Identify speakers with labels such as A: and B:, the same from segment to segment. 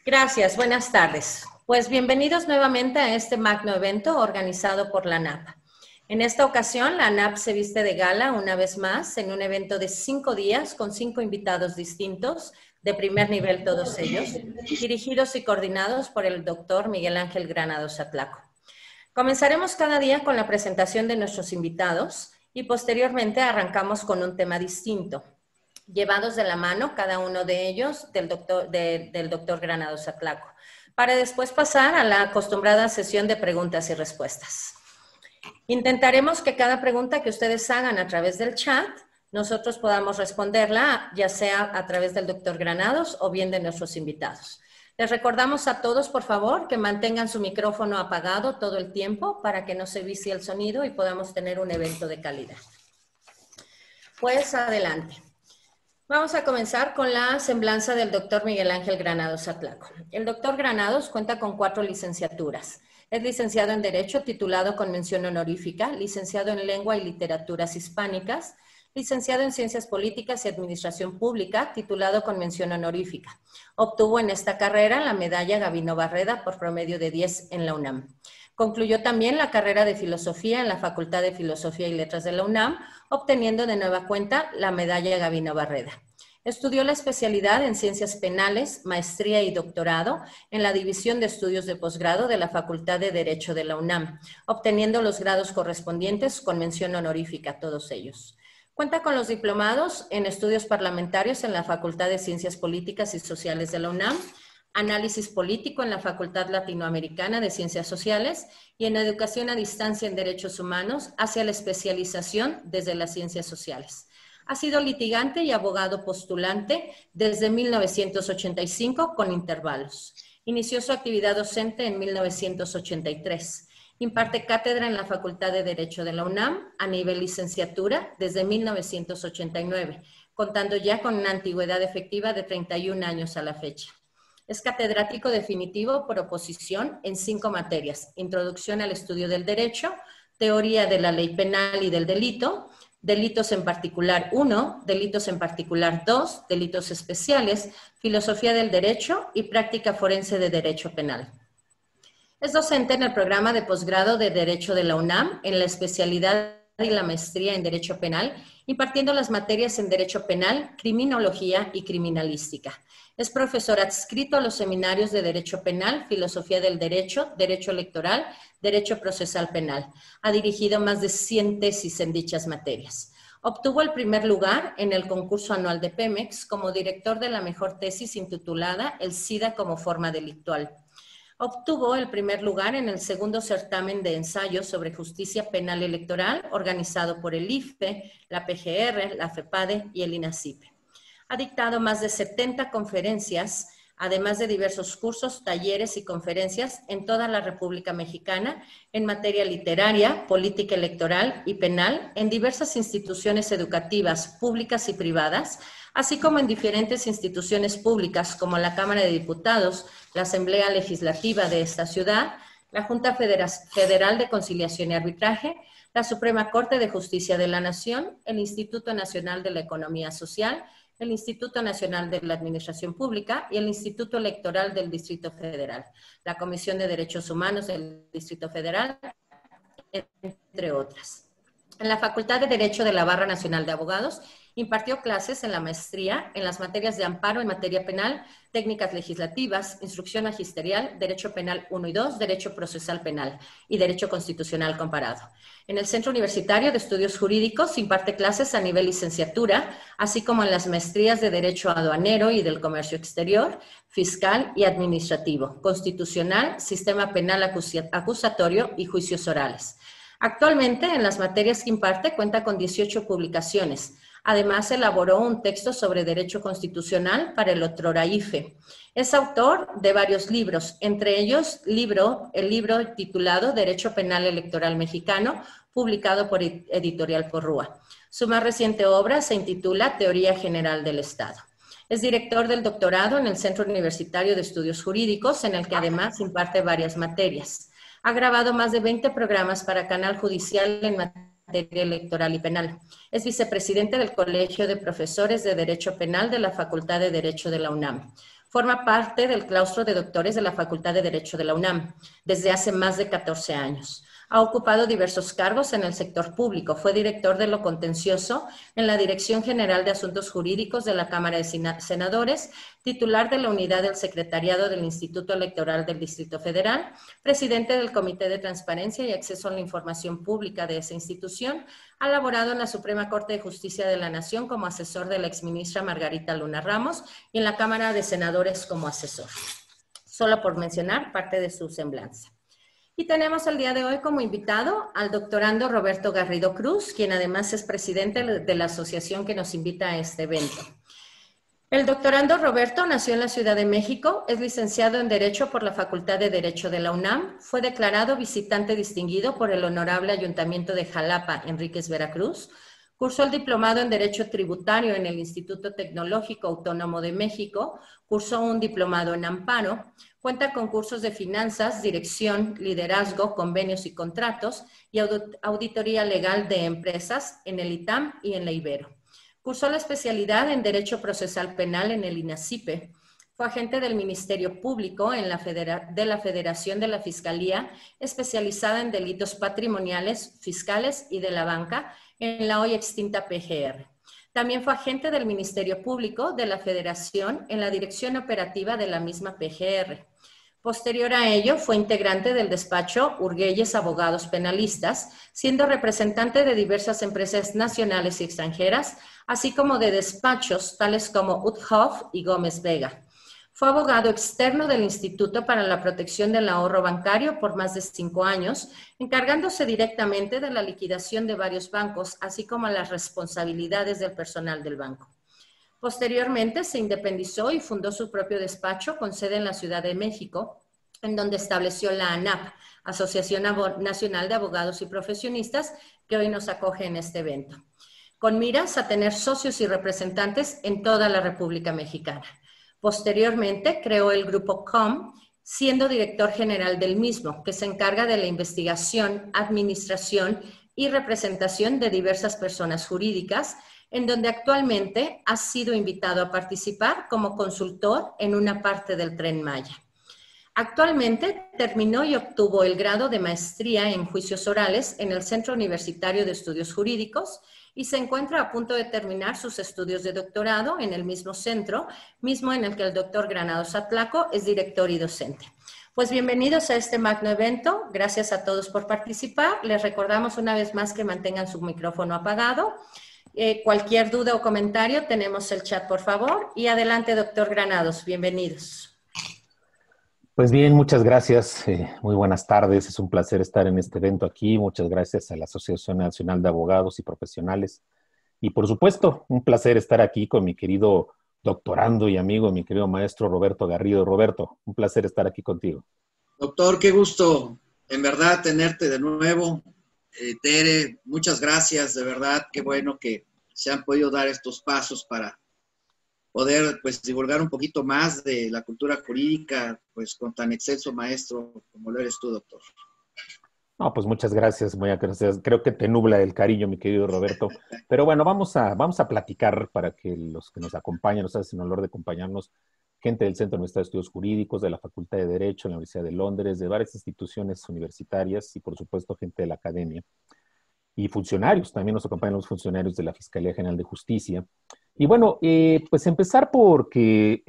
A: Gracias, buenas tardes. Pues bienvenidos nuevamente a este magno evento organizado por la ANAP. En esta ocasión, la ANAP se viste de gala una vez más en un evento de 5 días con 5 invitados distintos, de primer nivel todos ellos, dirigidos y coordinados por el doctor Miguel Ángel Granados Atlaco. Comenzaremos cada día con la presentación de nuestros invitados y posteriormente arrancamos con un tema distinto, llevados de la mano cada uno de ellos del doctor Granados Atlaco, para después pasar a la acostumbrada sesión de preguntas y respuestas. Intentaremos que cada pregunta que ustedes hagan a través del chat, nosotros podamos responderla, ya sea a través del doctor Granados o bien de nuestros invitados. Les recordamos a todos, por favor, que mantengan su micrófono apagado todo el tiempo para que no se vicie el sonido y podamos tener un evento de calidad. Pues adelante. Vamos a comenzar con la semblanza del doctor Miguel Ángel Granados Atlaco. El doctor Granados cuenta con 4 licenciaturas. Es licenciado en Derecho, titulado con mención honorífica, licenciado en Lengua y Literaturas Hispánicas, licenciado en Ciencias Políticas y Administración Pública, titulado con mención honorífica. Obtuvo en esta carrera la medalla Gabino Barreda por promedio de 10 en la UNAM. Concluyó también la carrera de Filosofía en la Facultad de Filosofía y Letras de la UNAM, obteniendo de nueva cuenta la medalla Gabino Barreda. Estudió la especialidad en Ciencias Penales, maestría y doctorado en la División de Estudios de Posgrado de la Facultad de Derecho de la UNAM, obteniendo los grados correspondientes con mención honorífica, todos ellos. Cuenta con los diplomados en Estudios Parlamentarios en la Facultad de Ciencias Políticas y Sociales de la UNAM, Análisis Político en la Facultad Latinoamericana de Ciencias Sociales y en Educación a Distancia en Derechos Humanos hacia la especialización desde las Ciencias Sociales. Ha sido litigante y abogado postulante desde 1985 con intervalos. Inició su actividad docente en 1983. Imparte cátedra en la Facultad de Derecho de la UNAM a nivel licenciatura desde 1989, contando ya con una antigüedad efectiva de 31 años a la fecha. Es catedrático definitivo por oposición en 5 materias: Introducción al Estudio del Derecho, Teoría de la Ley Penal y del Delito, Delitos en particular 1, Delitos en particular 2, Delitos especiales, Filosofía del Derecho y Práctica Forense de Derecho Penal. Es docente en el programa de posgrado de Derecho de la UNAM en la especialidad y la maestría en Derecho Penal, impartiendo las materias en Derecho Penal, Criminología y Criminalística. Es profesor adscrito a los seminarios de Derecho Penal, Filosofía del Derecho, Derecho Electoral, Derecho Procesal Penal. Ha dirigido más de 100 tesis en dichas materias. Obtuvo el primer lugar en el concurso anual de Pemex como director de la mejor tesis intitulada El SIDA como forma delictual. Obtuvo el primer lugar en el segundo certamen de ensayos sobre justicia penal electoral organizado por el IFE, la PGR, la FEPADE y el INACIPE. Ha dictado más de 70 conferencias, además de diversos cursos, talleres y conferencias en toda la República Mexicana en materia literaria, política electoral y penal en diversas instituciones educativas públicas y privadas, así como en diferentes instituciones públicas como la Cámara de Diputados, la Asamblea Legislativa de esta ciudad, la Junta Federal de Conciliación y Arbitraje, la Suprema Corte de Justicia de la Nación, el Instituto Nacional de la Economía Social, el Instituto Nacional de la Administración Pública y el Instituto Electoral del Distrito Federal, la Comisión de Derechos Humanos del Distrito Federal, entre otras. En la Facultad de Derecho de la Barra Nacional de Abogados, impartió clases en la maestría en las materias de amparo en materia penal, técnicas legislativas, instrucción magisterial, Derecho Penal 1 y 2, Derecho Procesal Penal y Derecho Constitucional Comparado. En el Centro Universitario de Estudios Jurídicos imparte clases a nivel licenciatura, así como en las maestrías de Derecho Aduanero y del Comercio Exterior, Fiscal y Administrativo, Constitucional, Sistema Penal Acusatorio y Juicios Orales. Actualmente, en las materias que imparte, cuenta con 18 publicaciones, Además, elaboró un texto sobre derecho constitucional para el otrora IFE. Es autor de varios libros, entre ellos el libro titulado Derecho Penal Electoral Mexicano, publicado por Editorial Porrúa. Su más reciente obra se intitula Teoría General del Estado. Es director del doctorado en el Centro Universitario de Estudios Jurídicos, en el que además imparte varias materias. Ha grabado más de 20 programas para Canal Judicial en materia electoral y penal. Es vicepresidente del Colegio de Profesores de Derecho Penal de la Facultad de Derecho de la UNAM. Forma parte del claustro de doctores de la Facultad de Derecho de la UNAM desde hace más de 14 años. Ha ocupado diversos cargos en el sector público. Fue director de lo contencioso en la Dirección General de Asuntos Jurídicos de la Cámara de Senadores, titular de la unidad del Secretariado del Instituto Electoral del Distrito Federal, presidente del Comité de Transparencia y Acceso a la Información Pública de esa institución. Ha laborado en la Suprema Corte de Justicia de la Nación como asesor de la exministra Margarita Luna Ramos y en la Cámara de Senadores como asesor. Solo por mencionar parte de su semblanza. Y tenemos el día de hoy como invitado al doctorando Roberto Garrido Cruz, quien además es presidente de la asociación que nos invita a este evento. El doctorando Roberto nació en la Ciudad de México, es licenciado en Derecho por la Facultad de Derecho de la UNAM, fue declarado visitante distinguido por el Honorable Ayuntamiento de Jalapa, Enríquez, Veracruz, cursó el diplomado en Derecho Tributario en el Instituto Tecnológico Autónomo de México, cursó un diplomado en Amparo, cuenta con cursos de finanzas, dirección, liderazgo, convenios y contratos y auditoría legal de empresas en el ITAM y en la Ibero. Cursó la especialidad en Derecho Procesal Penal en el INACIPE. Fue agente del Ministerio Público de la Federación de la Fiscalía, especializada en delitos patrimoniales, fiscales y de la banca en la hoy extinta PGR. También fue agente del Ministerio Público de la Federación en la dirección operativa de la misma PGR. Posterior a ello, fue integrante del despacho Urguelles Abogados Penalistas, siendo representante de diversas empresas nacionales y extranjeras, así como de despachos tales como Uthoff y Gómez Vega. Fue abogado externo del Instituto para la Protección del Ahorro Bancario por más de 5 años, encargándose directamente de la liquidación de varios bancos, así como las responsabilidades del personal del banco. Posteriormente se independizó y fundó su propio despacho con sede en la Ciudad de México, en donde estableció la ANAP, Asociación Nacional de Abogados y Profesionistas, que hoy nos acoge en este evento, con miras a tener socios y representantes en toda la República Mexicana. Posteriormente creó el grupo COM, siendo director general del mismo, que se encarga de la investigación, administración y representación de diversas personas jurídicas, en donde actualmente ha sido invitado a participar como consultor en una parte del Tren Maya. Actualmente terminó y obtuvo el grado de maestría en juicios orales en el Centro Universitario de Estudios Jurídicos y se encuentra a punto de terminar sus estudios de doctorado en el mismo centro, mismo en el que el doctor Granados Atlaco es director y docente. Pues bienvenidos a este magno evento. Gracias a todos por participar. Les recordamos una vez más que mantengan su micrófono apagado. Cualquier duda o comentario, tenemos el chat, por favor. Y adelante, doctor Granados. Bienvenidos.
B: Pues bien, muchas gracias. Muy buenas tardes. Es un placer estar en este evento aquí. Muchas gracias a la Asociación Nacional de Abogados y Profesionales. Y por supuesto, un placer estar aquí con mi querido doctorando y amigo, mi querido maestro Roberto Garrido. Roberto, un placer estar aquí contigo.
C: Doctor, qué gusto en verdad tenerte de nuevo. Tere, muchas gracias, de verdad. Qué bueno que se han podido dar estos pasos para poder pues divulgar un poquito más de la cultura jurídica, pues con tan excelso maestro como lo eres tú, doctor.
B: No, pues muchas gracias, muy gracias. Creo que te nubla el cariño, mi querido Roberto. Pero bueno, vamos a platicar para que los que nos acompañan, nos hacen el honor de acompañarnos, gente del Centro Universitario de Estudios Jurídicos, de la Facultad de Derecho, de la Universidad de Londres, de varias instituciones universitarias y por supuesto gente de la academia. Y funcionarios, también nos acompañan los funcionarios de la Fiscalía General de Justicia. Y bueno, pues empezar porque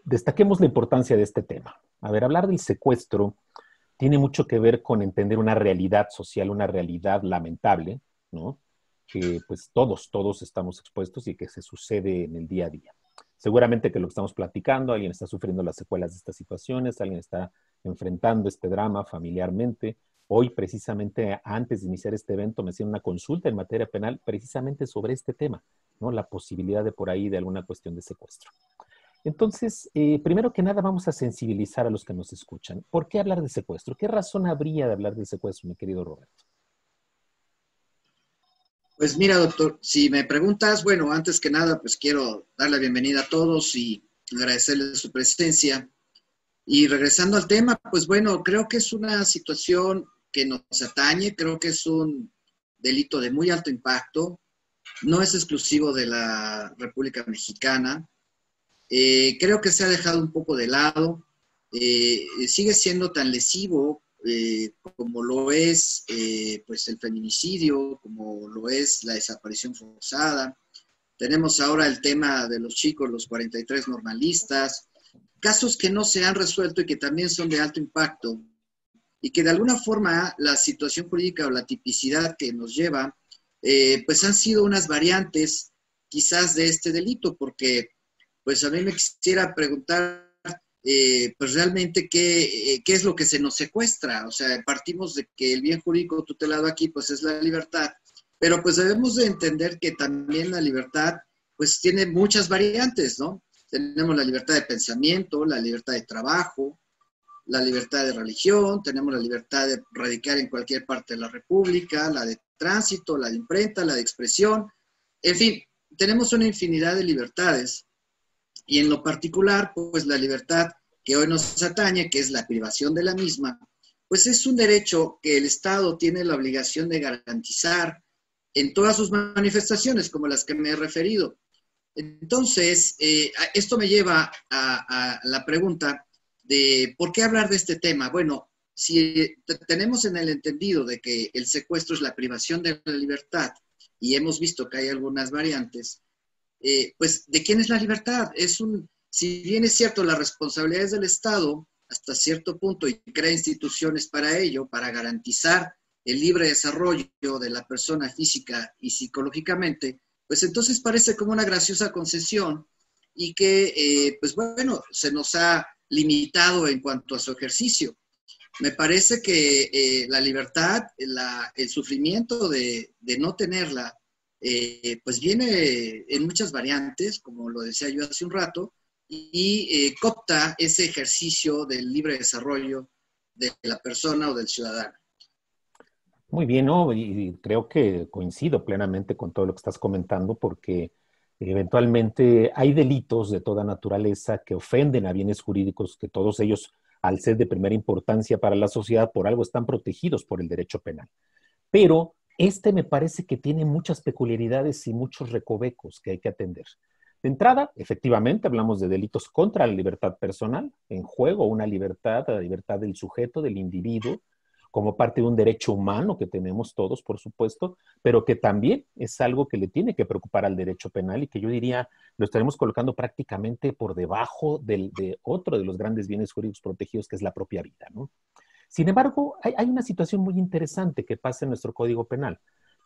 B: destaquemos la importancia de este tema. A ver, hablar del secuestro tiene mucho que ver con entender una realidad social, una realidad lamentable, ¿no? Que pues todos estamos expuestos y que se sucede en el día a día. Seguramente que lo que estamos platicando, alguien está sufriendo las secuelas de estas situaciones, alguien está enfrentando este drama familiarmente, Hoy, precisamente antes de iniciar este evento, me hicieron una consulta en materia penal precisamente sobre este tema, ¿no? La posibilidad de por ahí de alguna cuestión de secuestro. Entonces, primero que nada, vamos a sensibilizar a los que nos escuchan. ¿Por qué hablar de secuestro? ¿Qué razón habría de hablar de secuestro, mi querido Roberto?
C: Pues mira, doctor, si me preguntas, bueno, antes que nada, pues quiero dar la bienvenida a todos y agradecerles su presencia. Y regresando al tema, pues bueno, creo que es una situación que nos atañe, creo que es un delito de muy alto impacto, no es exclusivo de la República Mexicana. Creo que se ha dejado un poco de lado, sigue siendo tan lesivo como lo es pues el feminicidio, como lo es la desaparición forzada. Tenemos ahora el tema de los chicos, los 43 normalistas, casos que no se han resuelto y que también son de alto impacto y que de alguna forma la situación jurídica o la tipicidad que nos lleva, pues han sido unas variantes quizás de este delito, porque pues a mí me quisiera preguntar pues realmente qué es lo que se nos secuestra. O sea, partimos de que el bien jurídico tutelado aquí pues es la libertad, pero pues debemos de entender que también la libertad pues tiene muchas variantes, ¿no? Tenemos la libertad de pensamiento, la libertad de trabajo, la libertad de religión, tenemos la libertad de radicar en cualquier parte de la República, la de tránsito, la de imprenta, la de expresión, en fin, tenemos una infinidad de libertades. Y en lo particular, pues la libertad que hoy nos atañe, que es la privación de la misma, pues es un derecho que el Estado tiene la obligación de garantizar en todas sus manifestaciones, como las que me he referido. Entonces, esto me lleva a la pregunta de ¿por qué hablar de este tema? Bueno, si tenemos en el entendido de que el secuestro es la privación de la libertad y hemos visto que hay algunas variantes, pues ¿de quién es la libertad? Si bien es cierto, la responsabilidad es del Estado hasta cierto punto y crea instituciones para ello, para garantizar el libre desarrollo de la persona física y psicológicamente, pues entonces parece como una graciosa concesión y que, pues bueno, se nos ha limitado en cuanto a su ejercicio. Me parece que la libertad, el sufrimiento de no tenerla, pues viene en muchas variantes, como lo decía yo hace un rato, y coopta ese ejercicio del libre desarrollo de la persona o del ciudadano.
B: Muy bien, ¿no? Y creo que coincido plenamente con todo lo que estás comentando, porque eventualmente hay delitos de toda naturaleza que ofenden a bienes jurídicos, que todos ellos, al ser de primera importancia para la sociedad, por algo están protegidos por el derecho penal. Pero este me parece que tiene muchas peculiaridades y muchos recovecos que hay que atender. De entrada, efectivamente, hablamos de delitos contra la libertad personal, en juego una libertad, la libertad del sujeto, del individuo, como parte de un derecho humano que tenemos todos, por supuesto, pero que también es algo que le tiene que preocupar al derecho penal y que yo diría lo estaremos colocando prácticamente por debajo de otro de los grandes bienes jurídicos protegidos, que es la propia vida, ¿no? Sin embargo, hay una situación muy interesante que pasa en nuestro Código Penal,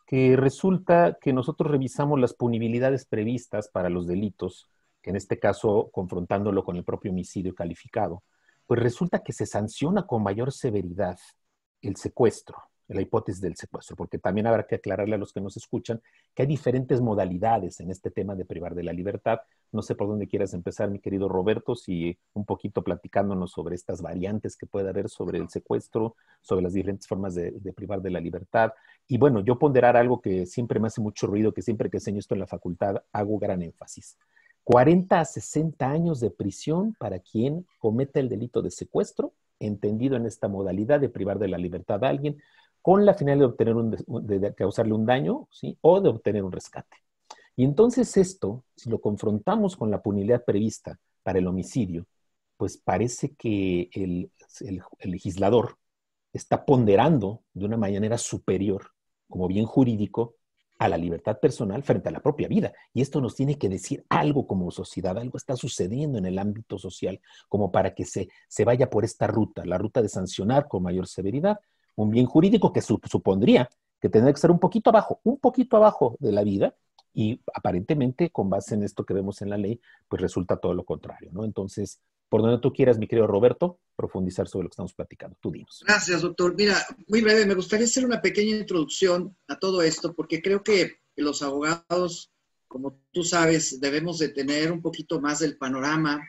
B: que resulta que nosotros revisamos las punibilidades previstas para los delitos, que en este caso, confrontándolo con el propio homicidio calificado, pues resulta que se sanciona con mayor severidad el secuestro, la hipótesis del secuestro, porque también habrá que aclararle a los que nos escuchan que hay diferentes modalidades en este tema de privar de la libertad. No sé por dónde quieras empezar, mi querido Roberto, si un poquito platicándonos sobre estas variantes que puede haber sobre el secuestro, sobre las diferentes formas de privar de la libertad. Y bueno, yo ponderar algo que siempre me hace mucho ruido, que siempre que enseño esto en la facultad hago gran énfasis. 40 a 60 años de prisión para quien cometa el delito de secuestro, entendido en esta modalidad de privar de la libertad a alguien, con la finalidad de obtener de causarle un daño, ¿sí? O de obtener un rescate. Y entonces esto, si lo confrontamos con la punibilidad prevista para el homicidio, pues parece que el legislador está ponderando de una manera superior, como bien jurídico, a la libertad personal frente a la propia vida. Y esto nos tiene que decir algo como sociedad, algo está sucediendo en el ámbito social, como para que se vaya por esta ruta, la ruta de sancionar con mayor severidad un bien jurídico que supondría que tendría que ser un poquito abajo de la vida, y aparentemente, con base en esto que vemos en la ley, pues resulta todo lo contrario, ¿no? Entonces, por donde tú quieras, mi querido Roberto, profundizar sobre lo que estamos platicando. Tú dinos.
C: Gracias, doctor. Mira, muy breve, me gustaría hacer una pequeña introducción a todo esto, porque creo que los abogados, como tú sabes, debemos de tener un poquito más del panorama.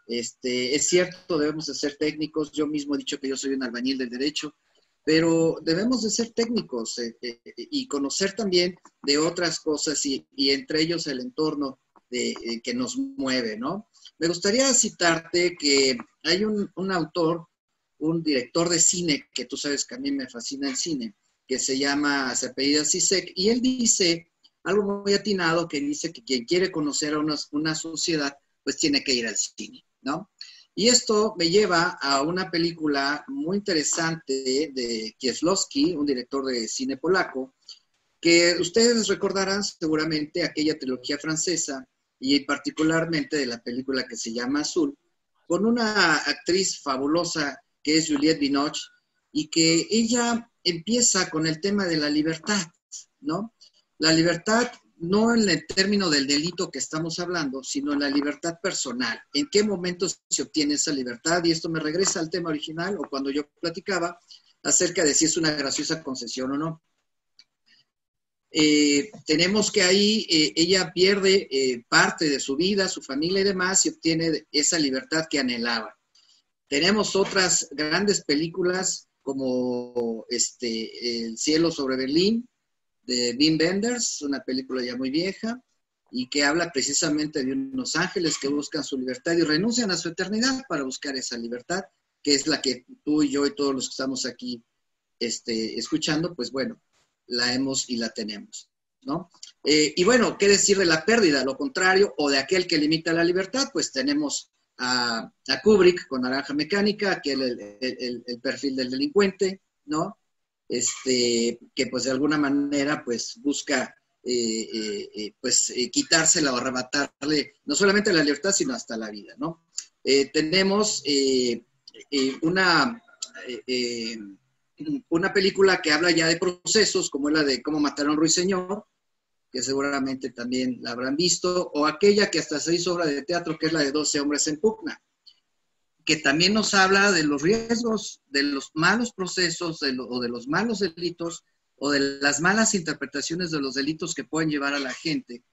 C: Es cierto, debemos de ser técnicos. Yo mismo he dicho que yo soy un albañil del derecho, pero debemos de ser técnicos y conocer también de otras cosas y entre ellos el entorno que nos mueve, ¿no? Me gustaría citarte que hay un autor, un director de cine, que tú sabes que a mí me fascina el cine, que se apellida Zizek, y él dice algo muy atinado, que dice que quien quiere conocer a una sociedad, pues tiene que ir al cine, ¿no? Y esto me lleva a una película muy interesante de Kieslowski, un director de cine polaco, que ustedes recordarán seguramente aquella trilogía francesa, y particularmente de la película que se llama Azul, con una actriz fabulosa que es Juliette Binoche, y que ella empieza con el tema de la libertad, ¿no? La libertad no en el término del delito que estamos hablando, sino en la libertad personal. ¿En qué momento se obtiene esa libertad? Y esto me regresa al tema original, o cuando yo platicaba acerca de si es una graciosa concesión o no. Tenemos que ahí ella pierde parte de su vida, su familia y demás, y obtiene esa libertad que anhelaba. Tenemos otras grandes películas como El cielo sobre Berlín, de Wim Wenders, una película ya muy vieja, y que habla precisamente de unos ángeles que buscan su libertad y renuncian a su eternidad para buscar esa libertad, que es la que tú y yo y todos los que estamos aquí escuchando, pues bueno, la hemos y la tenemos, ¿no? Y bueno, ¿qué decir de la pérdida? Lo contrario, o de aquel que limita la libertad, pues tenemos a Kubrick con Naranja Mecánica, que el perfil del delincuente, ¿no? Que pues de alguna manera pues busca quitársela o arrebatarle no solamente la libertad, sino hasta la vida, ¿no? Tenemos una película que habla ya de procesos, como es la de Cómo matar a un ruiseñor, que seguramente también la habrán visto, o aquella que hasta se hizo obra de teatro, que es la de 12 hombres en pugna, que también nos habla de los riesgos, de los malos procesos, o de los malos delitos, o de las malas interpretaciones de los delitos que pueden llevar a la gente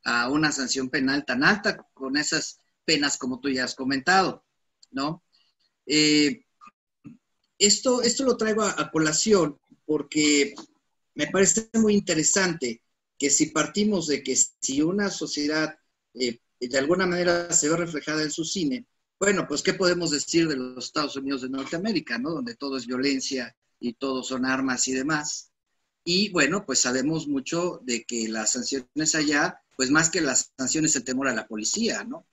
C: a una sanción penal tan alta, con esas penas como tú ya has comentado, ¿no? Esto lo traigo a colación porque me parece muy interesante que si partimos de que si una sociedad de alguna manera se ve reflejada en su cine, bueno, pues ¿qué podemos decir de los Estados Unidos de Norteamérica, ¿no? Donde todo es violencia y todo son armas y demás. Y bueno, pues sabemos mucho de que las sanciones allá, pues más que las sanciones, el temor a la policía, ¿no?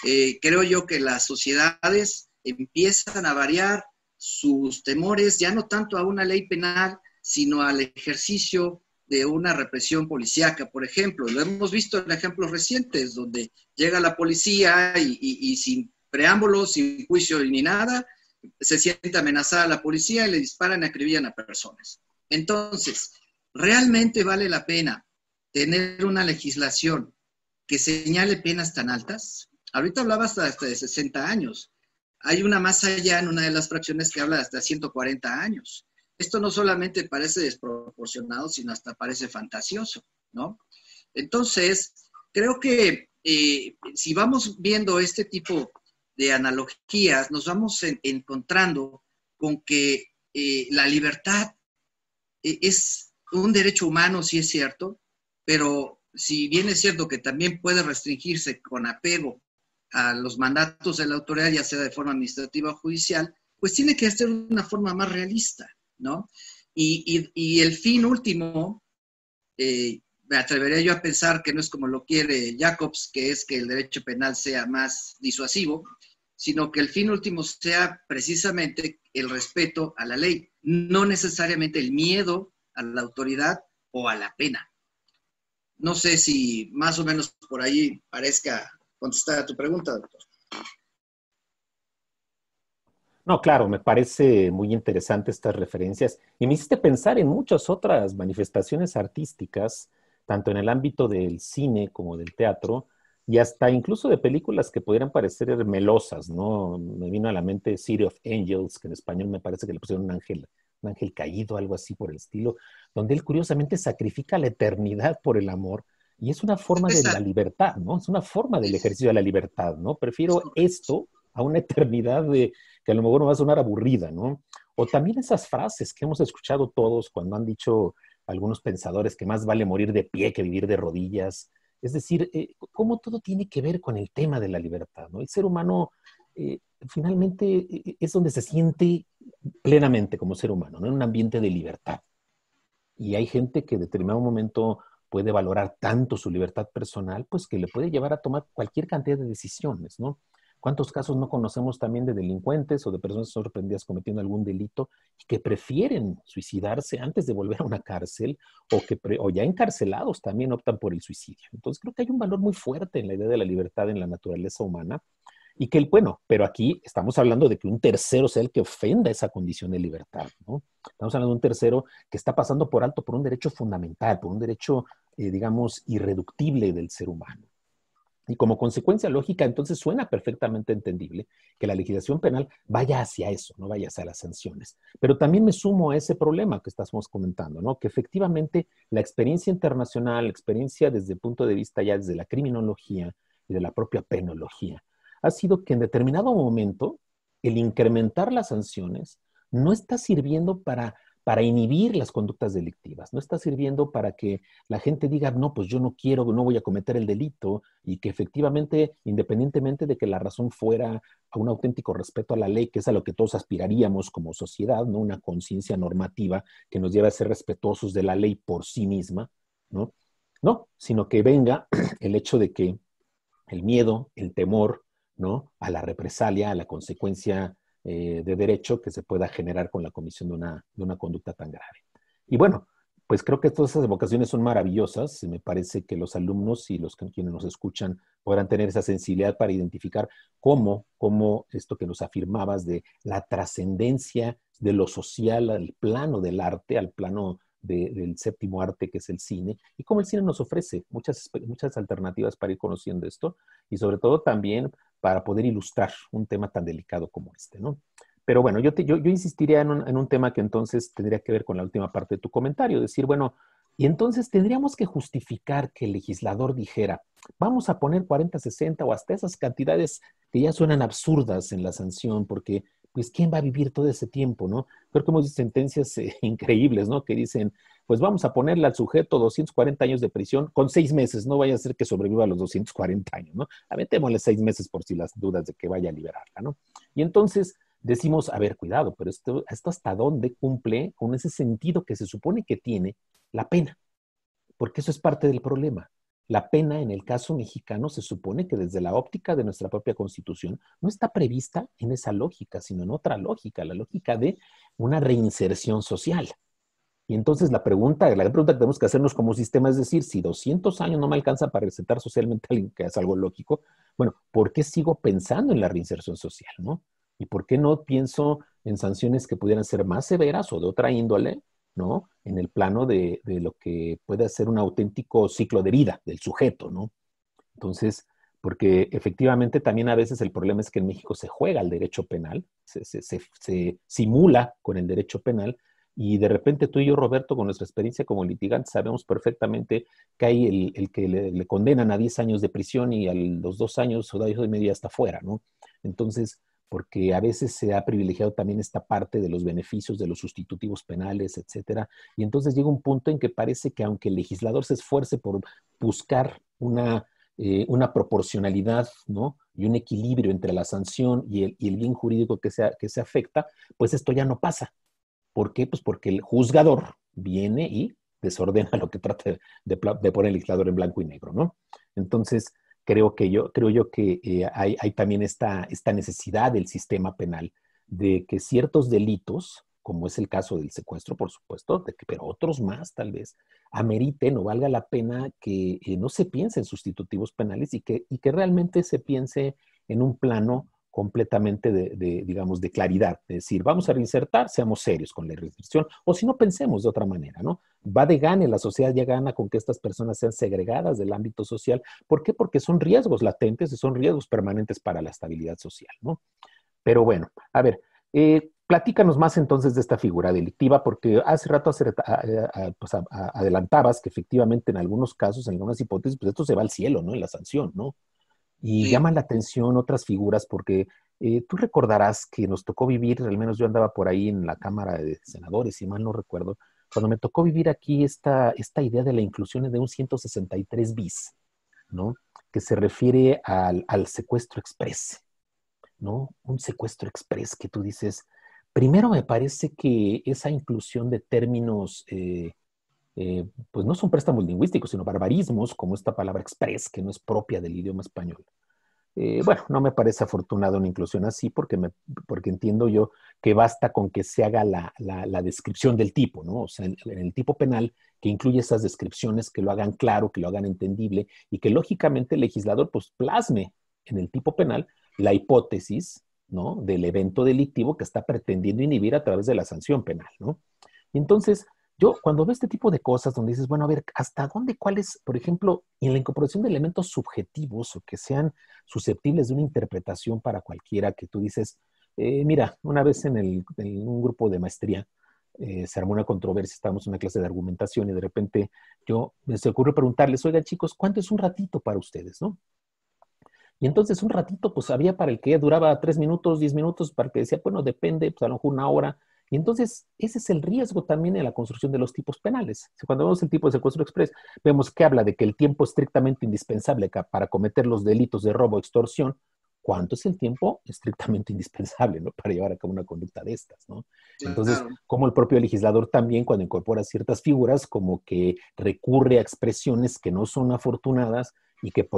C: Creo yo que las sociedades empiezan a variar sus temores, ya no tanto a una ley penal, sino al ejercicio de una represión policíaca, por ejemplo. Lo hemos visto en ejemplos recientes, donde llega la policía y sin preámbulos, sin juicio ni nada, se siente amenazada la policía y le disparan y acribillan a personas. Entonces, ¿realmente vale la pena tener una legislación que señale penas tan altas? Ahorita hablaba hasta de 60 años. Hay una más allá en una de las fracciones que habla de hasta 140 años. Esto no solamente parece desproporcionado, sino hasta parece fantasioso, ¿no? Entonces, creo que si vamos viendo este tipo de analogías, nos vamos encontrando con que la libertad es un derecho humano, sí es cierto, pero si bien es cierto que también puede restringirse con apego a los mandatos de la autoridad, ya sea de forma administrativa o judicial, pues tiene que ser de una forma más realista, ¿no? Y el fin último, me atrevería yo a pensar que no es como lo quiere Jacobs, que es que el derecho penal sea más disuasivo, sino que el fin último sea precisamente el respeto a la ley, no necesariamente el miedo a la autoridad o a la pena. No sé si más o menos por ahí parezca contestar a tu pregunta, doctor.
B: No, claro, me parece muy interesante estas referencias y me hiciste pensar en muchas otras manifestaciones artísticas, tanto en el ámbito del cine como del teatro, y hasta incluso de películas que pudieran parecer melosas, ¿no? Me vino a la mente City of Angels, que en español me parece que le pusieron un ángel caído, algo así por el estilo, donde él curiosamente sacrifica la eternidad por el amor, y es una forma de la
C: Esa,
B: libertad, ¿no? Es una forma del ejercicio de la libertad, ¿no?
C: es
B: Prefiero
C: correcto.
B: esto a una eternidad de, que a lo mejor no va a sonar aburrida, ¿no? O también esas frases que hemos escuchado todos cuando han dicho algunos pensadores que más vale morir de pie que vivir de rodillas. Es decir, cómo todo tiene que ver con el tema de la libertad, ¿no? El ser humano eh, finalmente es donde se siente plenamente como ser humano, ¿no? En un ambiente de libertad. Y hay gente que en determinado momento puede valorar tanto su libertad personal, pues que le puede llevar a tomar cualquier cantidad de decisiones, ¿no? ¿Cuántos casos no conocemos también de delincuentes o de personas sorprendidas cometiendo algún delito y que prefieren suicidarse antes de volver a una cárcel o ya encarcelados también optan por el suicidio? Entonces creo que hay un valor muy fuerte en la idea de la libertad en la naturaleza humana y que, bueno, pero aquí estamos hablando de que un tercero sea el que ofenda esa condición de libertad, ¿no? Estamos hablando de un tercero que está pasando por alto por un derecho fundamental, por un derecho, digamos, irreductible del ser humano. Y como consecuencia lógica, entonces suena perfectamente entendible que la legislación penal vaya hacia eso, no vaya hacia las sanciones. Pero también me sumo a ese problema que estamos comentando, ¿no? Que efectivamente la experiencia internacional, la experiencia desde el punto de vista ya desde la criminología y de la propia penología, ha sido que en determinado momento el incrementar las sanciones no está sirviendo para inhibir las conductas delictivas, no está sirviendo para que la gente diga, no, pues yo no quiero, no voy a cometer el delito, y que efectivamente, independientemente de que la razón fuera a un auténtico respeto a la ley, que es a lo que todos aspiraríamos como sociedad, ¿no? Una conciencia normativa que nos lleve a ser respetuosos de la ley por sí misma, ¿no? No, sino que venga el hecho de que el miedo, el temor, ¿no? A la represalia, a la consecuencia de derecho que se pueda generar con la comisión de una conducta tan grave. Y bueno, pues creo que todas esas evocaciones son maravillosas. Me parece que los alumnos y los quienes nos escuchan podrán tener esa sensibilidad para identificar cómo esto que nos afirmabas de la trascendencia de lo social al plano del arte, al plano del séptimo arte que es el cine, y cómo el cine nos ofrece muchas alternativas para ir conociendo esto, y sobre todo también para poder ilustrar un tema tan delicado como este, ¿no? Pero bueno, yo insistiría en un tema que entonces tendría que ver con la última parte de tu comentario, decir, bueno, y entonces tendríamos que justificar que el legislador dijera, vamos a poner 40, 60 o hasta esas cantidades que ya suenan absurdas en la sanción, porque pues ¿quién va a vivir todo ese tiempo, no? Creo que hemos visto sentencias increíbles, ¿no? Que dicen, pues vamos a ponerle al sujeto 240 años de prisión con 6 meses, no vaya a ser que sobreviva a los 240 años, ¿no? Aventémosle 6 meses por si las dudas de que vaya a liberarla, ¿no? Y entonces decimos, a ver, cuidado, pero esto hasta dónde cumple con ese sentido que se supone que tiene la pena, porque eso es parte del problema. La pena en el caso mexicano se supone que desde la óptica de nuestra propia Constitución no está prevista en esa lógica, sino en otra lógica, la lógica de una reinserción social. Y entonces la gran pregunta que tenemos que hacernos como sistema es decir, si 200 años no me alcanza para reinsertar socialmente a alguien, que es algo lógico, bueno, ¿por qué sigo pensando en la reinserción social, no? ¿Y por qué no pienso en sanciones que pudieran ser más severas o de otra índole, ¿no? En el plano de lo que puede ser un auténtico ciclo de vida del sujeto, ¿no? Entonces, porque efectivamente también a veces el problema es que en México se juega el derecho penal, se simula con el derecho penal, y de repente tú y yo, Roberto, con nuestra experiencia como litigantes, sabemos perfectamente que hay el que le condenan a 10 años de prisión y a los 2 años o 2 años y medio está fuera, ¿no? Entonces, porque a veces se ha privilegiado también esta parte de los beneficios de los sustitutivos penales, etcétera, y entonces llega un punto en que parece que aunque el legislador se esfuerce por buscar una proporcionalidad, ¿no? Y un equilibrio entre la sanción y el bien jurídico que se afecta, pues esto ya no pasa. ¿Por qué? Pues porque el juzgador viene y desordena lo que trata de poner el legislador en blanco y negro, ¿no? Entonces, creo yo que hay también esta necesidad del sistema penal de que ciertos delitos, como es el caso del secuestro, por supuesto, pero otros más tal vez, ameriten o valga la pena que no se piense en sustitutivos penales y que realmente se piense en un plano completamente digamos, de claridad, de decir, vamos a reinsertar, seamos serios con la reinserción, o si no, pensemos de otra manera, ¿no? Va de gane, la sociedad ya gana con que estas personas sean segregadas del ámbito social. ¿Por qué? Porque son riesgos latentes y son riesgos permanentes para la estabilidad social, ¿no? Pero bueno, a ver, platícanos más entonces de esta figura delictiva, porque hace rato pues, adelantabas que efectivamente en algunos casos, en algunas hipótesis, pues esto se va al cielo, ¿no? En la sanción, ¿no? Y
C: Sí.
B: llaman la atención otras figuras porque tú recordarás que nos tocó vivir, al menos yo andaba por ahí en la Cámara de Senadores, si mal no recuerdo, cuando me tocó vivir aquí esta idea de la inclusión de un 163 bis, ¿no? Que se refiere al secuestro express, ¿no? Un secuestro express que tú dices, primero me parece que esa inclusión de términos, pues no son préstamos lingüísticos, sino barbarismos, como esta palabra express, que no es propia del idioma español. Bueno, no me parece afortunada una inclusión así porque entiendo yo que basta con que se haga la descripción del tipo, ¿no? O sea, en el tipo penal que incluye esas descripciones, que lo hagan claro, que lo hagan entendible y que lógicamente el legislador pues plasme en el tipo penal la hipótesis, ¿no? Del evento delictivo que está pretendiendo inhibir a través de la sanción penal, ¿no? Y entonces, yo cuando veo este tipo de cosas donde dices, bueno, a ver, ¿hasta dónde, cuáles, por ejemplo, en la incorporación de elementos subjetivos o que sean susceptibles de una interpretación para cualquiera que tú dices, mira, una vez en un grupo de maestría se armó una controversia, estábamos en una clase de argumentación y de repente me se ocurrió preguntarles, oigan chicos, ¿cuánto es un ratito para ustedes, no? Y entonces un ratito, pues había para el que duraba 3 minutos, 10 minutos, para el que decía, bueno, depende, pues a lo mejor 1 hora. Y entonces ese es el riesgo también en la construcción de los tipos penales. Cuando vemos el tipo de secuestro express, vemos que habla de que el tiempo estrictamente indispensable para cometer los delitos de robo o extorsión, ¿cuánto es el tiempo estrictamente indispensable, ¿no? Para llevar a cabo una conducta de estas, ¿no? Entonces,
C: Claro.
B: como el propio legislador también, cuando incorpora ciertas figuras, como que recurre a expresiones que no son afortunadas y que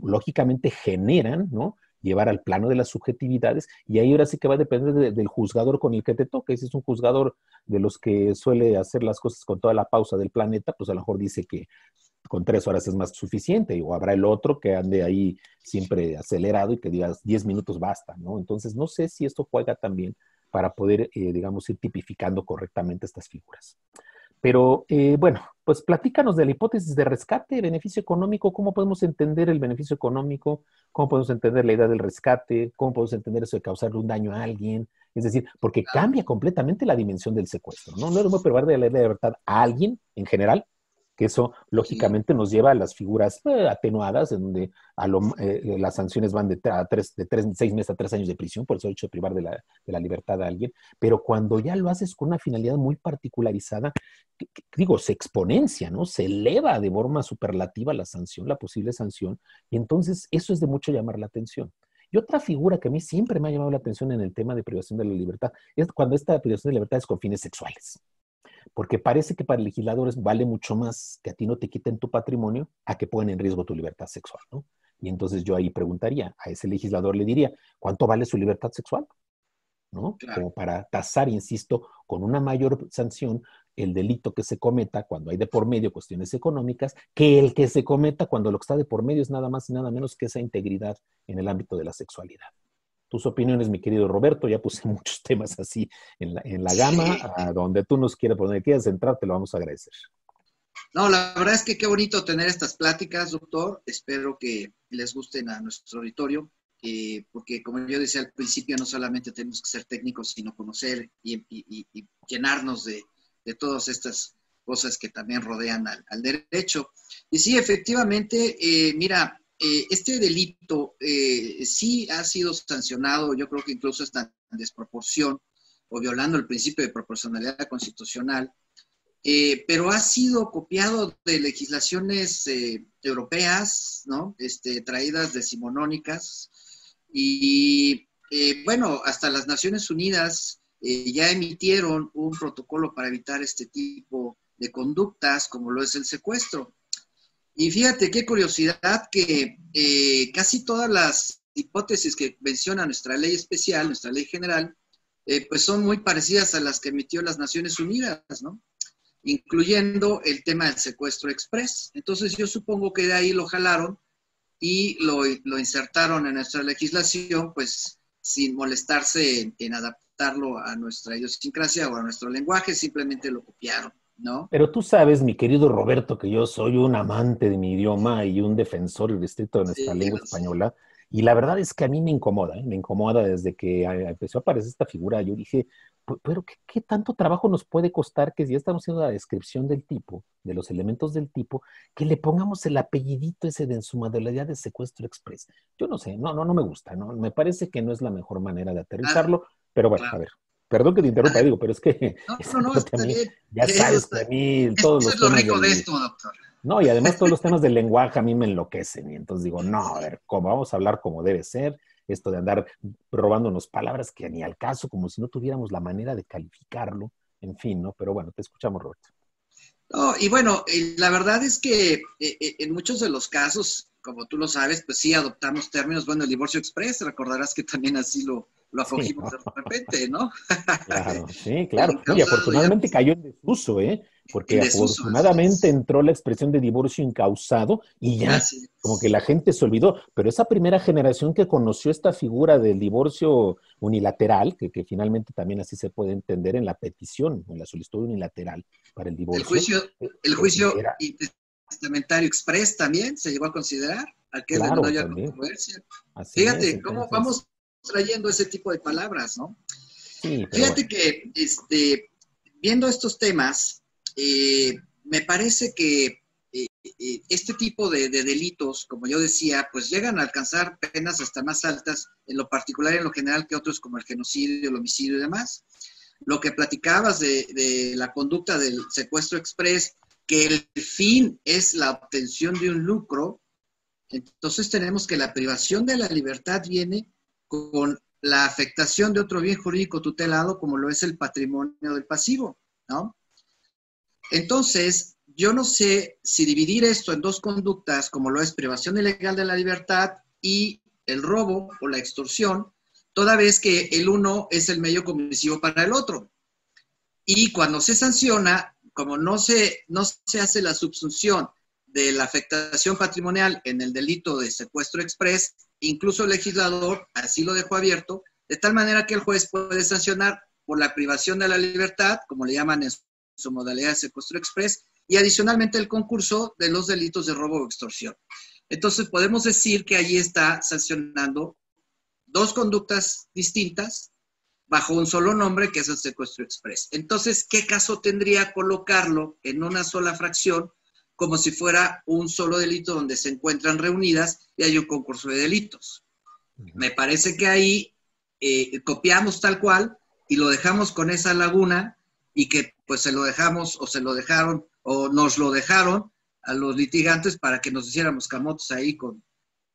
B: lógicamente generan, ¿no? Llevar al plano de las subjetividades, y ahí ahora sí que va a depender del juzgador con el que te toque. Si es un juzgador de los que suele hacer las cosas con toda la pausa del planeta, pues a lo mejor dice que con 3 horas es más suficiente, o habrá el otro que ande ahí siempre acelerado y que digas 10 minutos basta, ¿no? Entonces, no sé si esto juega también para poder, digamos, ir tipificando correctamente estas figuras. Pero, bueno, pues platícanos de la hipótesis de rescate, beneficio económico, cómo podemos entender el beneficio económico, cómo podemos entender la idea del rescate, cómo podemos entender eso de causarle un daño a alguien, es decir, porque cambia completamente la dimensión del secuestro, ¿no? No es lo privar de la libertad a alguien en general, que eso
C: Sí.
B: lógicamente nos lleva a las figuras atenuadas, en donde las sanciones van de 6 meses a 3 años de prisión, por eso el hecho de privar de la libertad a alguien, pero cuando ya lo haces con una finalidad muy particularizada, digo, se exponencia, ¿no? Se eleva de forma superlativa la sanción, la posible sanción, y entonces eso es de mucho llamar la atención. Y otra figura que a mí siempre me ha llamado la atención en el tema de privación de la libertad es cuando esta privación de libertad es con fines sexuales. Porque parece que para legisladores vale mucho más que a ti no te quiten tu patrimonio a que pongan en riesgo tu libertad sexual, ¿no? Y entonces yo ahí preguntaría, a ese legislador le diría, ¿cuánto vale su libertad sexual? ¿No?
C: Claro.
B: Como para tasar, insisto, con una mayor sanción el delito que se cometa cuando hay de por medio cuestiones económicas, que el que se cometa cuando lo que está de por medio es nada más y nada menos que esa integridad en el ámbito de la sexualidad. Tus opiniones, mi querido Roberto, ya puse muchos temas así en la gama,
C: Sí.
B: a donde tú nos quieras, por donde quieras entrar, te lo vamos a agradecer.
C: No, la verdad es que qué bonito tener estas pláticas, doctor. Espero que les gusten a nuestro auditorio, porque como yo decía al principio, no solamente tenemos que ser técnicos, sino conocer y llenarnos de todas estas cosas que también rodean al derecho. Y sí, efectivamente, mira, este delito sí ha sido sancionado, yo creo que incluso está en desproporción o violando el principio de proporcionalidad constitucional. Pero ha sido copiado de legislaciones europeas, ¿no? Traídas decimonónicas, y bueno, hasta las Naciones Unidas ya emitieron un protocolo para evitar este tipo de conductas, como lo es el secuestro. Y fíjate qué curiosidad que casi todas las hipótesis que menciona nuestra ley especial, nuestra ley general, pues son muy parecidas a las que emitió las Naciones Unidas, ¿no? Incluyendo el tema del secuestro express. Entonces yo supongo que de ahí lo jalaron y lo insertaron en nuestra legislación, pues sin molestarse en adaptarlo a nuestra idiosincrasia o a nuestro lenguaje, simplemente lo copiaron, ¿no?
B: Pero tú sabes, mi querido Roberto, que yo soy un amante de mi idioma y un defensor irrestricto de nuestra
C: Sí,
B: lengua española. Y la verdad es que a mí me incomoda, ¿eh? Me incomoda desde que empezó a aparecer esta figura. Yo dije, pero ¿qué tanto trabajo nos puede costar que si ya estamos haciendo la descripción del tipo, de los elementos del tipo, que le pongamos el apellidito ese de en su modalidad de secuestro express? Yo no sé, no me gusta, ¿no? Me parece que no es la mejor manera de
C: ah,
B: aterrizarlo, pero bueno, a
C: claro.
B: ver. Perdón que te interrumpa, digo, pero es que
C: No,
B: esa
C: no, no,
B: parte a
C: está
B: mí,
C: bien.
B: ya sabes que a mí
C: Eso
B: todos los
C: es lo
B: temas
C: rico de
B: del,
C: esto, doctor.
B: no, y además todos los temas del lenguaje a mí me enloquecen. Y entonces digo, no, a ver, ¿cómo vamos a hablar como debe ser? Esto de andar robándonos palabras que ni al caso, como si no tuviéramos la manera de calificarlo. En fin, ¿no? Pero bueno, te escuchamos, Roberto.
C: No, y bueno, la verdad es que en muchos de los casos, como tú lo sabes, pues sí adoptamos términos, bueno, el divorcio express, recordarás que también así lo
B: Sí,
C: acogimos de repente, ¿no?
B: claro, sí,
C: El
B: claro. No, y
C: incausado ya
B: afortunadamente cayó en desuso, ¿eh?
C: en
B: Porque
C: desuso, así
B: afortunadamente
C: es.
B: entró la expresión de divorcio incausado y ya,
C: Así
B: como que
C: es.
B: la gente se olvidó. Pero esa primera generación que conoció esta figura del divorcio unilateral, que finalmente también así se puede entender en la petición, en la solicitud unilateral para el
C: El
B: divorcio,
C: juicio, el juicio
B: era,
C: testamentario express también se llegó a considerar, aquel de
B: claro,
C: mayor
B: también.
C: controversia.
B: Así es,
C: Fíjate cómo
B: entonces,
C: vamos trayendo ese tipo de palabras, ¿no?
B: sí, pero bueno.
C: Fíjate que viendo estos temas, me parece que este tipo de delitos, como yo decía, pues llegan a alcanzar penas hasta más altas, en lo particular y en lo general, que otros como el genocidio, el homicidio y demás. Lo que platicabas de la conducta del secuestro express, que el fin es la obtención de un lucro, entonces tenemos que la privación de la libertad viene con la afectación de otro bien jurídico tutelado, como lo es el patrimonio del pasivo, ¿no? Entonces, yo no sé si dividir esto en dos conductas, como lo es privación ilegal de la libertad y el robo o la extorsión, toda vez que el uno es el medio comisivo para el otro. Y cuando se sanciona, como no se hace la subsunción de la afectación patrimonial en el delito de secuestro express, incluso el legislador así lo dejó abierto, de tal manera que el juez puede sancionar por la privación de la libertad, como le llaman en su modalidad de secuestro express, y adicionalmente el concurso de los delitos de robo o extorsión. Entonces podemos decir que allí está sancionando dos conductas distintas bajo un solo nombre, que es el secuestro express. Entonces, ¿qué caso tendría colocarlo en una sola fracción como si fuera un solo delito donde se encuentran reunidas y hay un concurso de delitos? Me parece que ahí copiamos tal cual y lo dejamos con esa laguna y que pues se lo dejamos o se lo dejaron o nos lo dejaron a los litigantes para que nos hiciéramos camotes ahí con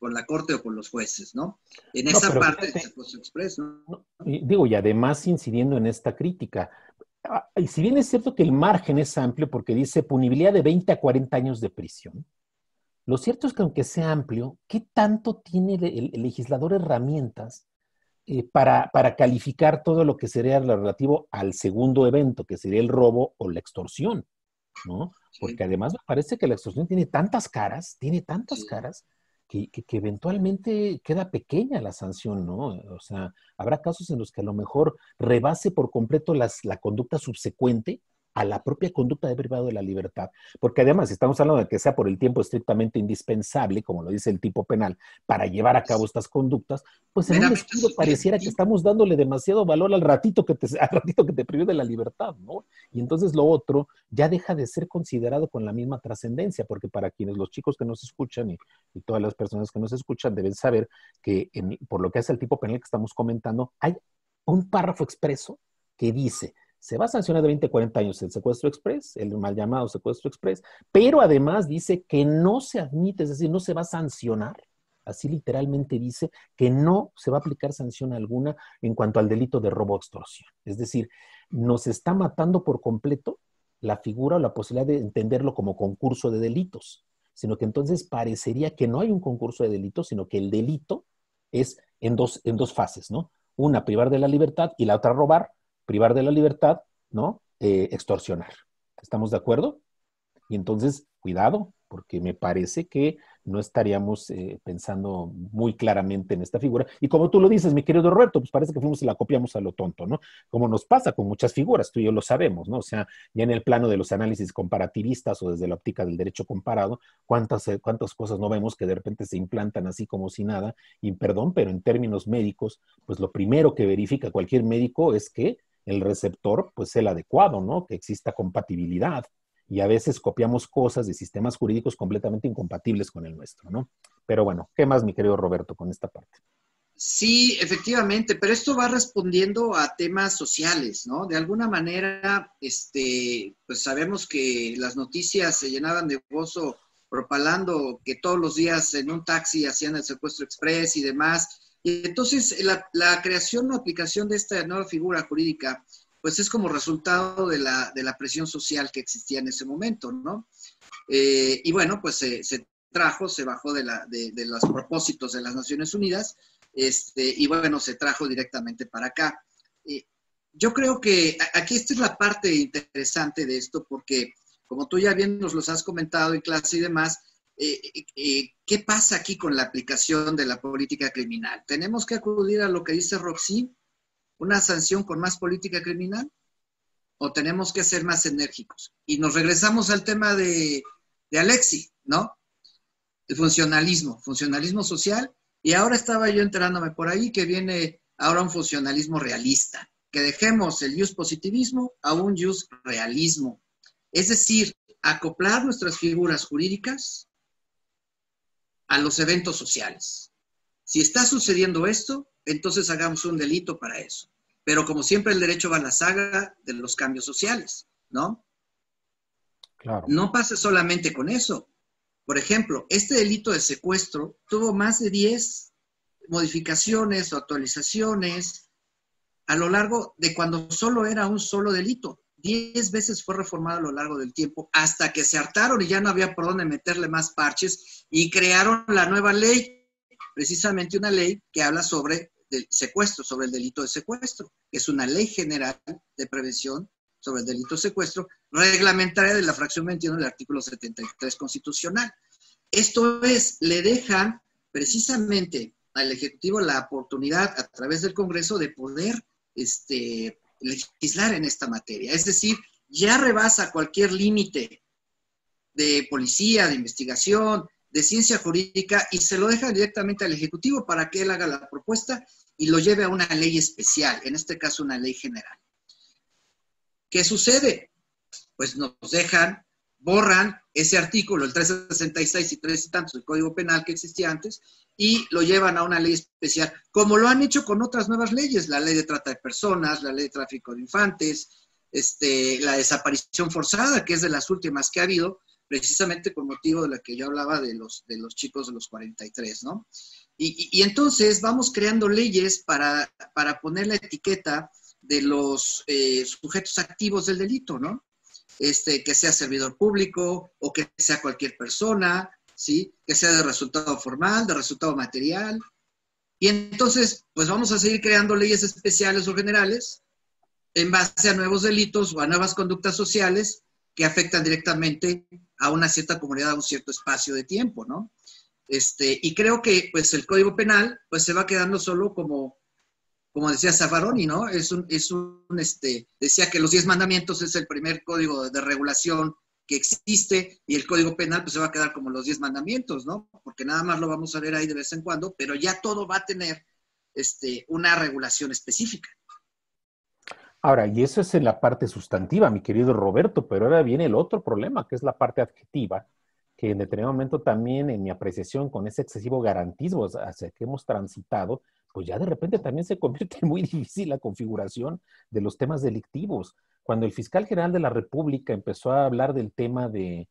C: la corte o con los jueces, ¿no? En
B: No,
C: esa
B: pero
C: parte del
B: fíjate,
C: secuestro express, ¿no?
B: digo, y además incidiendo en esta crítica, y si bien es cierto que el margen es amplio porque dice punibilidad de 20 a 40 años de prisión, lo cierto es que aunque sea amplio, ¿qué tanto tiene el legislador herramientas para calificar todo lo que sería lo relativo al segundo evento, que sería el robo o la extorsión, ¿no?
C: Sí,
B: Porque además me parece que la extorsión tiene tantas
C: sí.
B: caras, que eventualmente queda pequeña la sanción, ¿no? O sea, habrá casos en los que a lo mejor rebase por completo la conducta subsecuente a la propia conducta de privado de la libertad. Porque además, si estamos hablando de que sea por el tiempo estrictamente indispensable, como lo dice el tipo penal, para llevar a cabo estas conductas, pues en un
C: Meramente
B: descuido pareciera que
C: subjetivo.
B: estamos dándole demasiado valor al ratito que te privió de la libertad, ¿no? Y entonces lo otro ya deja de ser considerado con la misma trascendencia, porque para quienes los chicos que nos escuchan y todas las personas que nos escuchan deben saber que por lo que hace el tipo penal que estamos comentando, hay un párrafo expreso que dice, se va a sancionar de 20 a 40 años el secuestro express, el mal llamado secuestro express, pero además dice que no se admite, es decir, no se va a sancionar, así literalmente dice, que no se va a aplicar sanción alguna en cuanto al delito de robo o extorsión. Es decir, nos está matando por completo la figura o la posibilidad de entenderlo como concurso de delitos, sino que entonces parecería que no hay un concurso de delitos, sino que el delito es en dos fases, ¿no? Una, privar de la libertad, y la otra, robar, privar de la libertad, ¿no? Extorsionar. ¿Estamos de acuerdo? Y entonces, cuidado, porque me parece que no estaríamos pensando muy claramente en esta figura. Y como tú lo dices, mi querido Roberto, pues parece que fuimos y la copiamos a lo tonto, ¿no? Como nos pasa con muchas figuras, tú y yo lo sabemos, ¿no? O sea, ya en el plano de los análisis comparativistas o desde la óptica del derecho comparado, cuántas cosas no vemos que de repente se implantan así como si nada, y perdón, pero en términos médicos, pues lo primero que verifica cualquier médico es que el receptor, pues, sea el adecuado, ¿no? Que exista compatibilidad. Y a veces copiamos cosas de sistemas jurídicos completamente incompatibles con el nuestro, ¿no? Pero bueno, ¿qué más, mi querido Roberto, con esta parte?
C: Sí, efectivamente, pero esto va respondiendo a temas sociales, ¿no? De alguna manera, pues sabemos que las noticias se llenaban de gozo propalando que todos los días en un taxi hacían el secuestro express y demás. Y entonces la creación o aplicación de esta nueva figura jurídica, pues es como resultado de la presión social que existía en ese momento, ¿no? Y bueno, pues se bajó de los propósitos de las Naciones Unidas, y bueno, se trajo directamente para acá. Yo creo que aquí esta es la parte interesante de esto, porque como tú ya bien nos los has comentado en clase y demás, ¿qué pasa aquí con la aplicación de la política criminal? ¿Tenemos que acudir a lo que dice Roxy, una sanción con más política criminal? ¿O tenemos que ser más enérgicos? Y nos regresamos al tema de Alexi, ¿no? El funcionalismo social. Y ahora estaba yo enterándome por ahí que viene ahora un funcionalismo realista, que dejemos el ius positivismo a un ius realismo. Es decir, acoplar nuestras figuras jurídicas a los eventos sociales. Si está sucediendo esto, entonces hagamos un delito para eso. Pero como siempre el derecho va a la saga de los cambios sociales, ¿no?
B: Claro.
C: No pasa solamente con eso. Por ejemplo, este delito de secuestro tuvo más de 10 modificaciones o actualizaciones a lo largo de cuando solo era un solo delito. 10 veces fue reformado a lo largo del tiempo hasta que se hartaron y ya no había por dónde meterle más parches y crearon la nueva ley, precisamente una ley que habla sobre el secuestro, sobre el delito de secuestro, que es una ley general de prevención sobre el delito de secuestro, reglamentaria de la fracción 21 del artículo 73 constitucional. Esto es, le dejan precisamente al Ejecutivo la oportunidad a través del Congreso de poder legislar en esta materia. Es decir, ya rebasa cualquier límite de policía, de investigación, de ciencia jurídica y se lo deja directamente al Ejecutivo para que él haga la propuesta y lo lleve a una ley especial, en este caso una ley general. ¿Qué sucede? Pues nos dejan, borran ese artículo, el 366 y 3 y tantos del Código Penal que existía antes, y lo llevan a una ley especial, como lo han hecho con otras nuevas leyes, la ley de trata de personas, la ley de tráfico de infantes, la desaparición forzada, que es de las últimas que ha habido, precisamente con motivo de la que yo hablaba de los chicos de los 43, ¿no? Y entonces vamos creando leyes para poner la etiqueta de los sujetos activos del delito, ¿no? Que sea servidor público o que sea cualquier persona, ¿sí? Que sea de resultado formal, de resultado material. Y entonces, pues vamos a seguir creando leyes especiales o generales en base a nuevos delitos o a nuevas conductas sociales que afectan directamente a una cierta comunidad, a un cierto espacio de tiempo, ¿no? Y creo que, pues, el Código Penal, pues, se va quedando solo como decía Zaffaroni, ¿no? Decía que los 10 mandamientos es el primer código de regulación que existe y el Código Penal pues se va a quedar como los 10 mandamientos, ¿no? Porque nada más lo vamos a ver ahí de vez en cuando, pero ya todo va a tener una regulación específica.
B: Ahora, y eso es en la parte sustantiva, mi querido Roberto, pero ahora viene el otro problema, que es la parte adjetiva, que en determinado momento también en mi apreciación con ese excesivo garantismo hacia que hemos transitado, pues ya de repente también se convierte en muy difícil la configuración de los temas delictivos. Cuando el fiscal general de la República empezó a hablar del tema de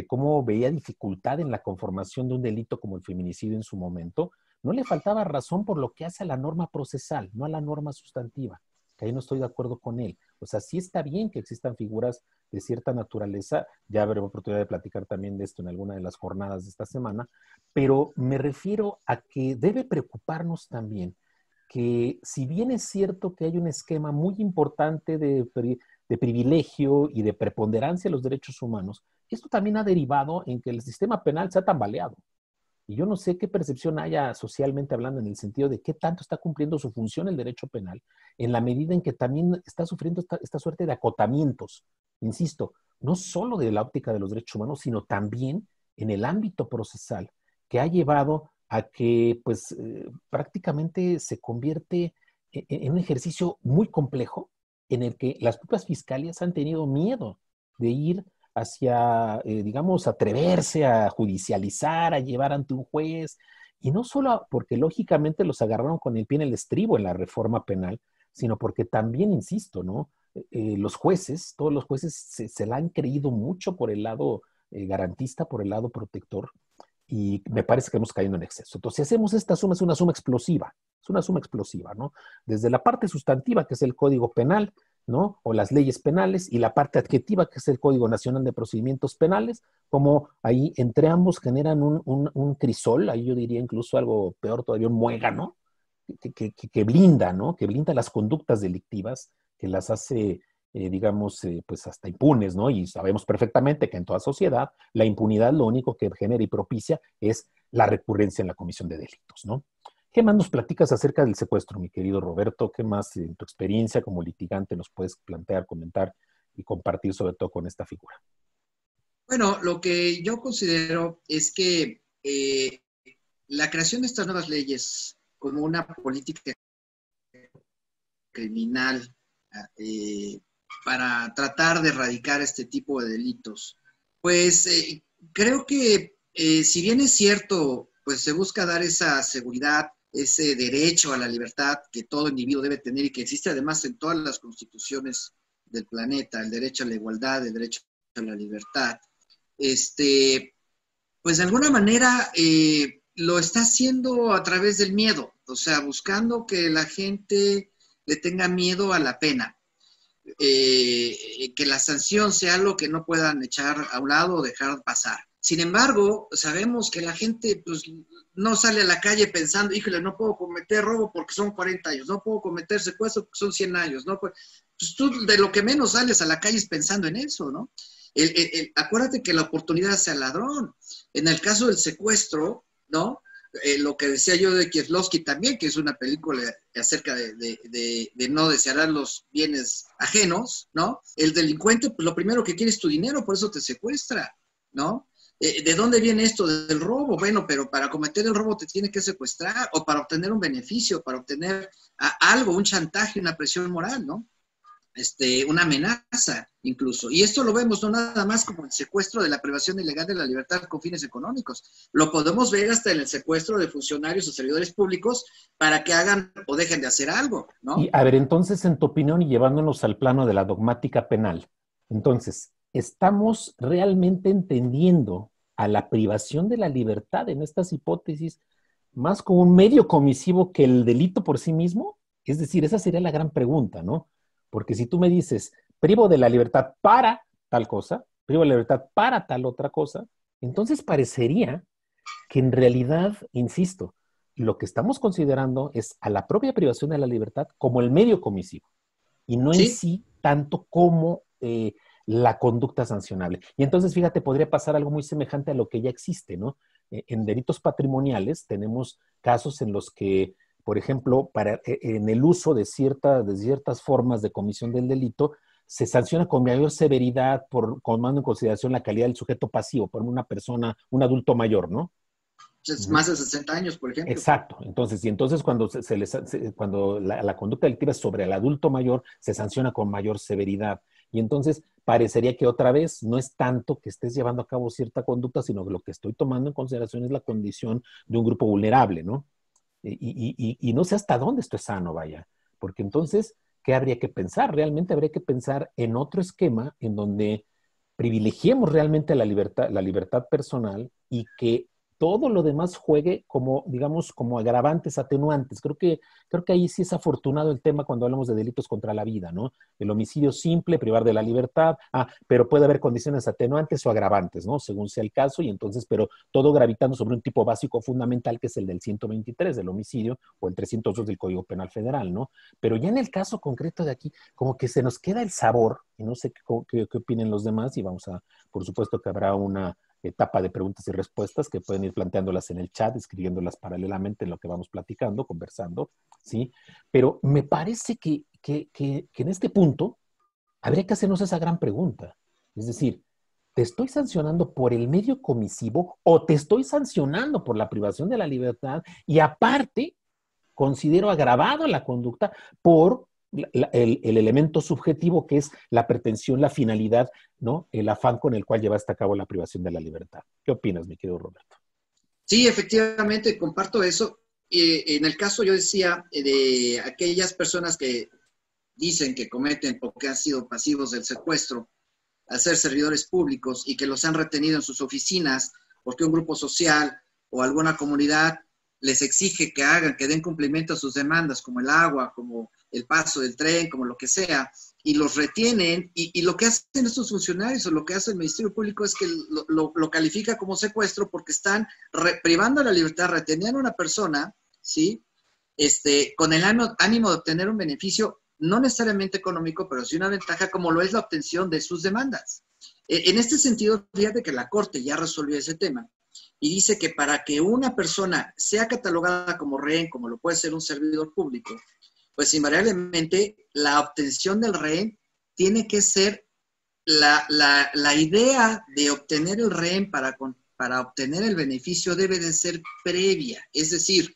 B: cómo veía dificultad en la conformación de un delito como el feminicidio en su momento, no le faltaba razón por lo que hace a la norma procesal, no a la norma sustantiva, que ahí no estoy de acuerdo con él. O sea, sí está bien que existan figuras de cierta naturaleza, ya habrá oportunidad de platicar también de esto en alguna de las jornadas de esta semana, pero me refiero a que debe preocuparnos también que si bien es cierto que hay un esquema muy importante de privilegio y de preponderancia de los derechos humanos, esto también ha derivado en que el sistema penal se ha tambaleado. Y yo no sé qué percepción haya socialmente hablando en el sentido de qué tanto está cumpliendo su función el derecho penal, en la medida en que también está sufriendo esta suerte de acotamientos, insisto, no solo de la óptica de los derechos humanos, sino también en el ámbito procesal, que ha llevado a que pues prácticamente se convierte en un ejercicio muy complejo en el que las propias fiscalías han tenido miedo de ir hacia, digamos, atreverse a judicializar, a llevar ante un juez, y no solo porque lógicamente los agarraron con el pie en el estribo en la reforma penal, sino porque también, insisto, ¿no? Los jueces, todos los jueces se la han creído mucho por el lado garantista, por el lado protector, y me parece que hemos caído en exceso. Entonces, si hacemos esta suma, es una suma explosiva, ¿no? Desde la parte sustantiva, que es el Código Penal, ¿no? O las leyes penales, y la parte adjetiva, que es el Código Nacional de Procedimientos Penales, como ahí entre ambos generan un crisol, ahí yo diría incluso algo peor todavía, un muégano, que blinda, ¿no? Que blinda las conductas delictivas, que las hace, digamos, pues hasta impunes, ¿no? Y sabemos perfectamente que en toda sociedad la impunidad lo único que genera y propicia es la recurrencia en la comisión de delitos, ¿no? ¿Qué más nos platicas acerca del secuestro, mi querido Roberto? ¿Qué más en tu experiencia como litigante nos puedes plantear, comentar y compartir sobre todo con esta figura?
C: Bueno, lo que yo considero es que la creación de estas nuevas leyes como una política criminal para tratar de erradicar este tipo de delitos, pues creo que si bien es cierto, pues se busca dar esa seguridad, ese derecho a la libertad que todo individuo debe tener y que existe además en todas las constituciones del planeta, el derecho a la igualdad, el derecho a la libertad, pues de alguna manera lo está haciendo a través del miedo, o sea, buscando que la gente le tenga miedo a la pena, que la sanción sea algo que no puedan echar a un lado o dejar pasar. Sin embargo, sabemos que la gente pues, no sale a la calle pensando, híjole, no puedo cometer robo porque son 40 años, no puedo cometer secuestro porque son 100 años, ¿no? Pues tú de lo que menos sales a la calle es pensando en eso, ¿no? Acuérdate que la oportunidad hace al ladrón. En el caso del secuestro, ¿no? Lo que decía yo de Kieslowski también, que es una película acerca de no desear los bienes ajenos, ¿no? El delincuente, pues lo primero que quiere es tu dinero, por eso te secuestra, ¿no? ¿De dónde viene esto del robo? Bueno, pero para cometer el robo te tiene que secuestrar, o para obtener un beneficio, para obtener algo, un chantaje, una presión moral, ¿no? Una amenaza incluso. Y esto lo vemos no nada más como el secuestro de la privación ilegal de la libertad con fines económicos. Lo podemos ver hasta en el secuestro de funcionarios o servidores públicos para que hagan o dejen de hacer algo, ¿no?
B: Y a ver, entonces, en tu opinión y llevándonos al plano de la dogmática penal, entonces, ¿estamos realmente entendiendo a la privación de la libertad en estas hipótesis más como un medio comisivo que el delito por sí mismo? Es decir, esa sería la gran pregunta, ¿no? Porque si tú me dices, privo de la libertad para tal cosa, privo de la libertad para tal otra cosa, entonces parecería que en realidad, insisto, lo que estamos considerando es a la propia privación de la libertad como el medio comisivo y no en sí tanto como la conducta sancionable. Y entonces, fíjate, podría pasar algo muy semejante a lo que ya existe, ¿no? En delitos patrimoniales tenemos casos en los que, por ejemplo, en el uso de ciertas formas de comisión del delito, se sanciona con mayor severidad tomando en consideración la calidad del sujeto pasivo, por una persona, un adulto mayor, ¿no?
C: Más de 60 años, por ejemplo.
B: Exacto. Entonces cuando, cuando la conducta delictiva es sobre el adulto mayor, se sanciona con mayor severidad. Y entonces parecería que otra vez no es tanto que estés llevando a cabo cierta conducta, sino que lo que estoy tomando en consideración es la condición de un grupo vulnerable, ¿no? Y no sé hasta dónde esto es sano, vaya. Porque entonces, ¿qué habría que pensar? Realmente habría que pensar en otro esquema en donde privilegiemos realmente la libertad personal y que todo lo demás juegue como, digamos, como agravantes, atenuantes. Creo que ahí sí es afortunado el tema cuando hablamos de delitos contra la vida, ¿no? El homicidio simple, privar de la libertad, pero puede haber condiciones atenuantes o agravantes, ¿no? Según sea el caso, y entonces, pero todo gravitando sobre un tipo básico fundamental que es el del 123 del homicidio o el 302 del Código Penal Federal, ¿no? Pero ya en el caso concreto de aquí, como que se nos queda el sabor, y no sé qué opinen los demás, y por supuesto que habrá una etapa de preguntas y respuestas que pueden ir planteándolas en el chat, escribiéndolas paralelamente en lo que vamos platicando, conversando, ¿sí? Pero me parece que en este punto habría que hacernos esa gran pregunta. Es decir, ¿te estoy sancionando por el medio comisivo o te estoy sancionando por la privación de la libertad? Y aparte, considero agravado la conducta por el elemento subjetivo que es la pretensión, la finalidad, ¿no? El afán con el cual llevaste a cabo la privación de la libertad. ¿Qué opinas, mi querido Roberto?
C: Sí, efectivamente, comparto eso. En el caso yo decía de aquellas personas que dicen que cometen o que han sido pasivos del secuestro al ser servidores públicos y que los han retenido en sus oficinas porque un grupo social o alguna comunidad les exige que hagan, que den cumplimiento a sus demandas, como el agua, como el paso del tren, como lo que sea, y los retienen, y lo que hacen estos funcionarios o lo que hace el Ministerio Público es que lo califica como secuestro porque están privando la libertad, reteniendo a una persona, ¿sí? Con el ánimo de obtener un beneficio, no necesariamente económico, pero sí una ventaja como lo es la obtención de sus demandas. En este sentido, fíjate que la Corte ya resolvió ese tema y dice que para que una persona sea catalogada como rehén, como lo puede ser un servidor público, pues invariablemente la obtención del rehén tiene que ser la idea de obtener el rehén para obtener el beneficio debe de ser previa. Es decir,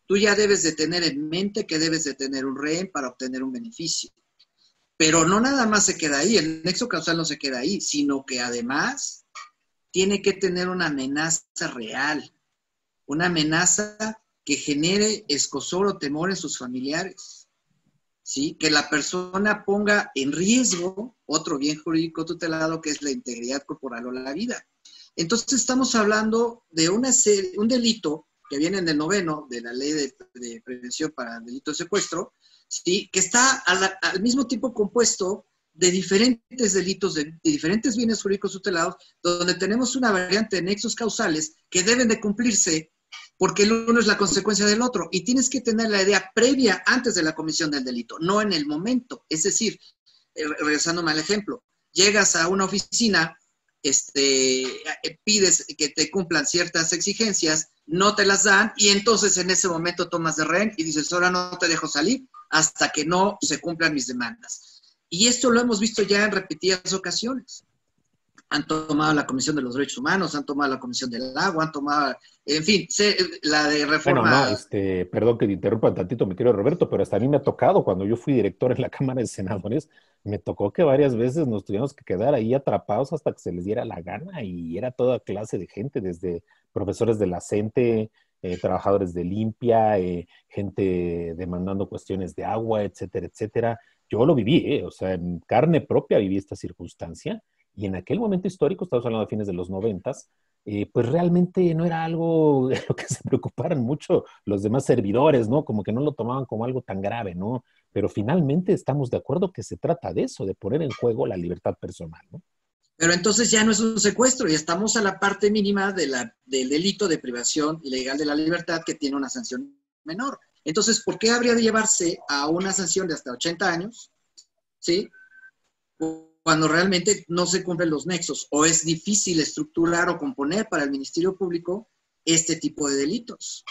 C: tú ya debes de tener en mente que debes de tener un rehén para obtener un beneficio. Pero no nada más se queda ahí, el nexo causal no se queda ahí, sino que además tiene que tener una amenaza real, una amenaza que genere escozor o temor en sus familiares, ¿sí? Que la persona ponga en riesgo otro bien jurídico tutelado que es la integridad corporal o la vida. Entonces estamos hablando de un delito que viene en el 9º de la Ley de Prevención para el Delito de Secuestro, ¿sí? Que está al mismo tiempo compuesto de diferentes delitos, de diferentes bienes jurídicos tutelados, donde tenemos una variante de nexos causales que deben de cumplirse porque el uno es la consecuencia del otro. Y tienes que tener la idea previa antes de la comisión del delito, no en el momento. Es decir, regresándome al ejemplo, llegas a una oficina, pides que te cumplan ciertas exigencias, no te las dan, y entonces en ese momento tomas de rehén y dices, ahora no te dejo salir hasta que no se cumplan mis demandas. Y esto lo hemos visto ya en repetidas ocasiones. Han tomado la Comisión de los Derechos Humanos, han tomado la Comisión del Agua, han tomado, en fin, la de reforma.
B: Bueno, no, perdón que te interrumpa tantito, mi querido Roberto, pero hasta a mí me ha tocado, cuando yo fui director en la Cámara de Senadores, me tocó que varias veces nos tuvimos que quedar ahí atrapados hasta que se les diera la gana, y era toda clase de gente, desde profesores de la CENTE, trabajadores de limpia, gente demandando cuestiones de agua, etcétera, etcétera. Yo lo viví, o sea, en carne propia viví esta circunstancia, y en aquel momento histórico, estamos hablando de fines de los 90s, pues realmente no era algo de lo que se preocuparan mucho los demás servidores, ¿no? Como que no lo tomaban como algo tan grave, ¿no? Pero finalmente estamos de acuerdo que se trata de eso, de poner en juego la libertad personal, ¿no?
C: Pero entonces ya no es un secuestro, ya estamos a la parte mínima del delito de privación ilegal de la libertad que tiene una sanción menor. Entonces, ¿por qué habría de llevarse a una sanción de hasta 80 años? ¿Sí? Cuando realmente no se cumplen los nexos o es difícil estructurar o componer para el Ministerio Público este tipo de delitos,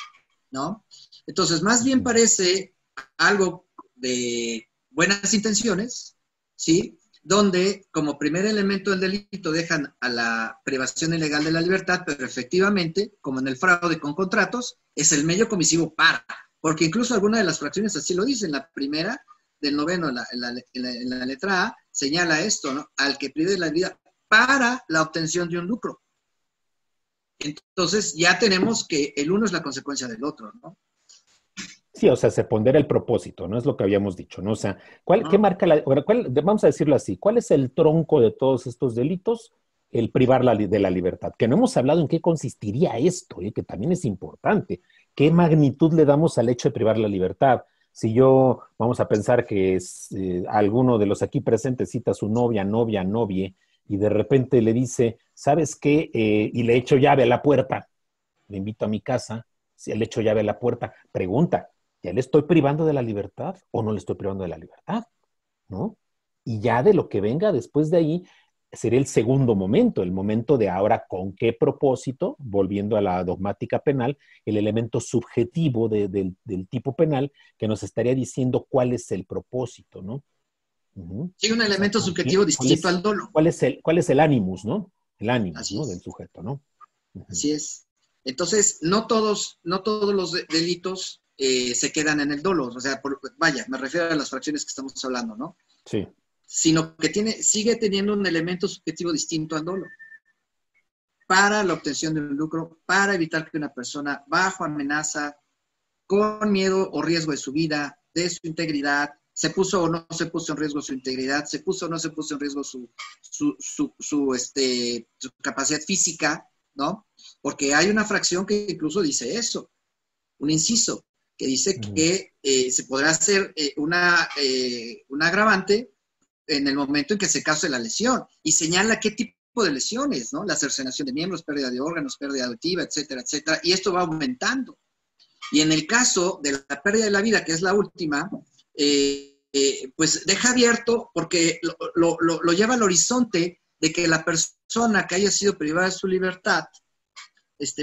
C: ¿no? Entonces, más bien parece algo de buenas intenciones, ¿sí? Donde como primer elemento del delito dejan a la privación ilegal de la libertad, pero efectivamente, como en el fraude con contratos, es el medio comisivo para, porque incluso algunas de las fracciones así lo dicen. La primera del 9º, en la letra A, señala esto, ¿no? Al que prive de la vida para la obtención de un lucro. Entonces ya tenemos que el uno es la consecuencia del otro, ¿no?
B: Sí, o sea, se pondera el propósito, ¿no? Es lo que habíamos dicho, ¿no? O sea, ¿qué marca vamos a decirlo así, ¿cuál es el tronco de todos estos delitos? El privar de la libertad. Que no hemos hablado en qué consistiría esto, que también es importante. ¿Qué magnitud le damos al hecho de privar la libertad? Si vamos a pensar que alguno de los aquí presentes cita a su novie, y de repente le dice, ¿sabes qué? Y le echo llave a la puerta, le invito a mi casa, si le echo llave a la puerta, pregunta, ¿ya le estoy privando de la libertad o no le estoy privando de la libertad? ¿No? Y ya de lo que venga después de ahí, sería el segundo momento, el momento de ahora con qué propósito, volviendo a la dogmática penal, el elemento subjetivo del tipo penal que nos estaría diciendo cuál es el propósito, ¿no?
C: Sí, un elemento subjetivo distinto al dolo.
B: ¿Cuál es el animus, ¿no? El animus,
C: Así
B: ¿no?
C: es.
B: Del sujeto, ¿no?
C: Así es. Entonces, no todos los delitos se quedan en el dolo. O sea, vaya, me refiero a las fracciones que estamos hablando, ¿no?
B: Sí.
C: Sino que sigue teniendo un elemento subjetivo distinto al dolo para la obtención de un lucro, para evitar que una persona bajo amenaza, con miedo o riesgo de su vida, de su integridad, se puso o no se puso en riesgo su integridad, se puso o no se puso en riesgo su capacidad física, ¿no? Porque hay una fracción que incluso dice eso, un inciso, que dice que se podrá hacer un agravante en el momento en que se cause la lesión, y señala qué tipo de lesiones, ¿no? La cercenación de miembros, pérdida de órganos, pérdida auditiva, etcétera, etcétera, y esto va aumentando. Y en el caso de la pérdida de la vida, que es la última, pues deja abierto, porque lo lleva al horizonte de que la persona que haya sido privada de su libertad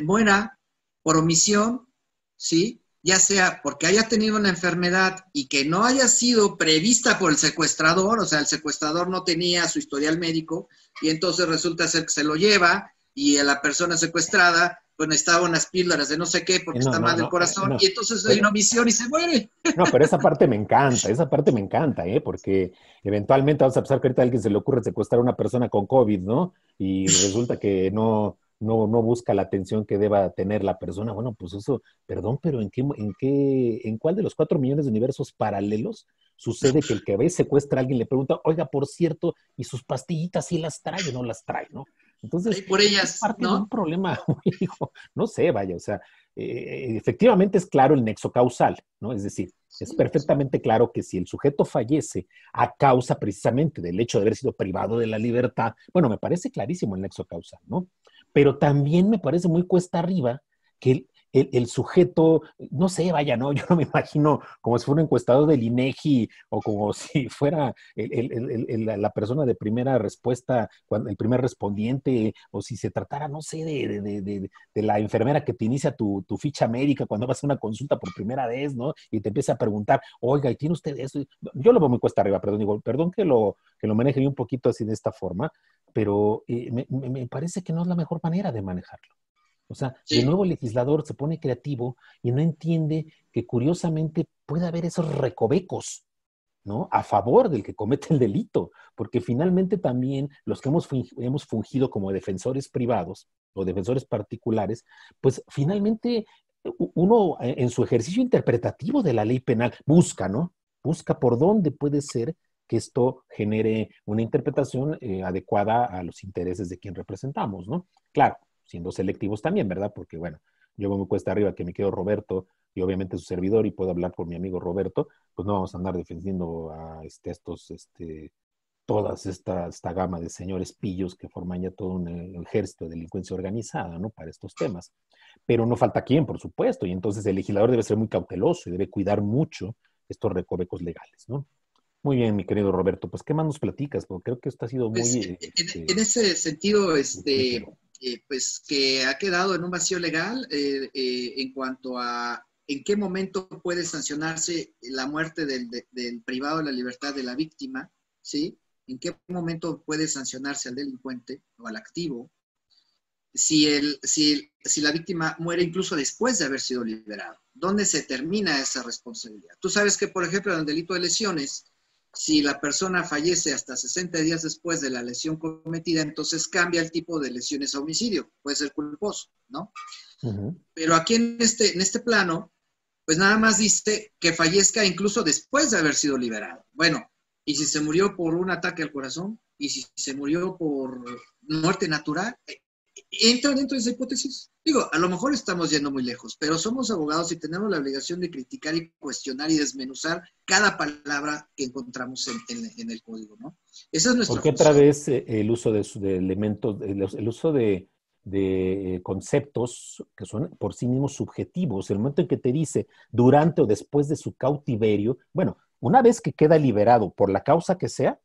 C: muera por omisión, ¿sí? Ya sea porque haya tenido una enfermedad y que no haya sido prevista por el secuestrador, o sea, el secuestrador no tenía su historial médico, y entonces resulta ser que se lo lleva, y a la persona secuestrada pues necesitaba unas píldoras de no sé qué porque está mal del corazón, y entonces hay una omisión y se muere.
B: No, pero esa parte me encanta, porque eventualmente vamos a pensar que ahorita a alguien se le ocurre secuestrar a una persona con COVID, ¿no? Y resulta que no busca la atención que deba tener la persona. Bueno, pues eso, perdón, pero ¿en cuál de los 4 millones de universos paralelos sucede que el que ve secuestra a alguien le pregunta, oiga, por cierto, ¿y sus pastillitas sí las trae o no las trae, no? Entonces,
C: ahí por ellas,
B: es parte
C: ¿no?
B: de un problema, no sé, vaya, o sea, efectivamente es claro el nexo causal, ¿no? Es decir, es perfectamente claro que si el sujeto fallece a causa precisamente del hecho de haber sido privado de la libertad, bueno, me parece clarísimo el nexo causal, ¿no? Pero también me parece muy cuesta arriba que el sujeto, no sé, vaya, no, yo no me imagino como si fuera un encuestador del INEGI o como si fuera la persona de primera respuesta, el primer respondiente, o si se tratara, no sé, de la enfermera que te inicia tu ficha médica cuando vas a una consulta por primera vez, ¿no? Y te empieza a preguntar, oiga, ¿y tiene usted eso? Yo lo veo muy cuesta arriba, perdón que lo maneje un poquito así de esta forma, pero me parece que no es la mejor manera de manejarlo. O sea,
C: Sí.
B: de nuevo el legislador se pone creativo y no entiende que curiosamente puede haber esos recovecos, ¿no? A favor del que comete el delito, porque finalmente también los que hemos fungido como defensores privados o defensores particulares, pues finalmente uno en su ejercicio interpretativo de la ley penal busca, ¿no? Busca por dónde puede ser que esto genere una interpretación adecuada a los intereses de quien representamos, ¿no? Claro, siendo selectivos también, ¿verdad? Porque, bueno, yo me cuesta arriba que me quedo Roberto y obviamente su servidor y puedo hablar por mi amigo Roberto, pues no vamos a andar defendiendo a toda esta gama de señores pillos que forman ya todo un ejército de delincuencia organizada, ¿no? Para estos temas. Pero no falta quien, por supuesto, y entonces el legislador debe ser muy cauteloso y debe cuidar mucho estos recovecos legales, ¿no? Muy bien, mi querido Roberto, pues ¿qué más nos platicas? Porque creo que esto ha sido muy...
C: Pues, en ese sentido, pues que ha quedado en un vacío legal en cuanto a en qué momento puede sancionarse la muerte del privado de la libertad de la víctima, ¿sí? En qué momento puede sancionarse al delincuente o al activo, si la víctima muere incluso después de haber sido liberado. ¿Dónde se termina esa responsabilidad? Tú sabes que, por ejemplo, en el delito de lesiones, si la persona fallece hasta 60 días después de la lesión cometida, entonces cambia el tipo de lesiones a homicidio, puede ser culposo, ¿no?
B: Uh-huh.
C: Pero aquí en este plano, pues nada más dice que fallezca incluso después de haber sido liberado. Bueno, ¿y si se murió por un ataque al corazón? ¿Y si se murió por muerte natural? ¿Entra dentro de esa hipótesis? Digo, a lo mejor estamos yendo muy lejos, pero somos abogados y tenemos la obligación de criticar y cuestionar y desmenuzar cada palabra que encontramos en el código, ¿no? Esa es nuestra
B: ¿Por qué
C: función.
B: otra vez el uso de elementos, el uso de conceptos que son por sí mismos subjetivos? El momento en que te dice durante o después de su cautiverio, bueno, una vez que queda liberado por la causa que sea,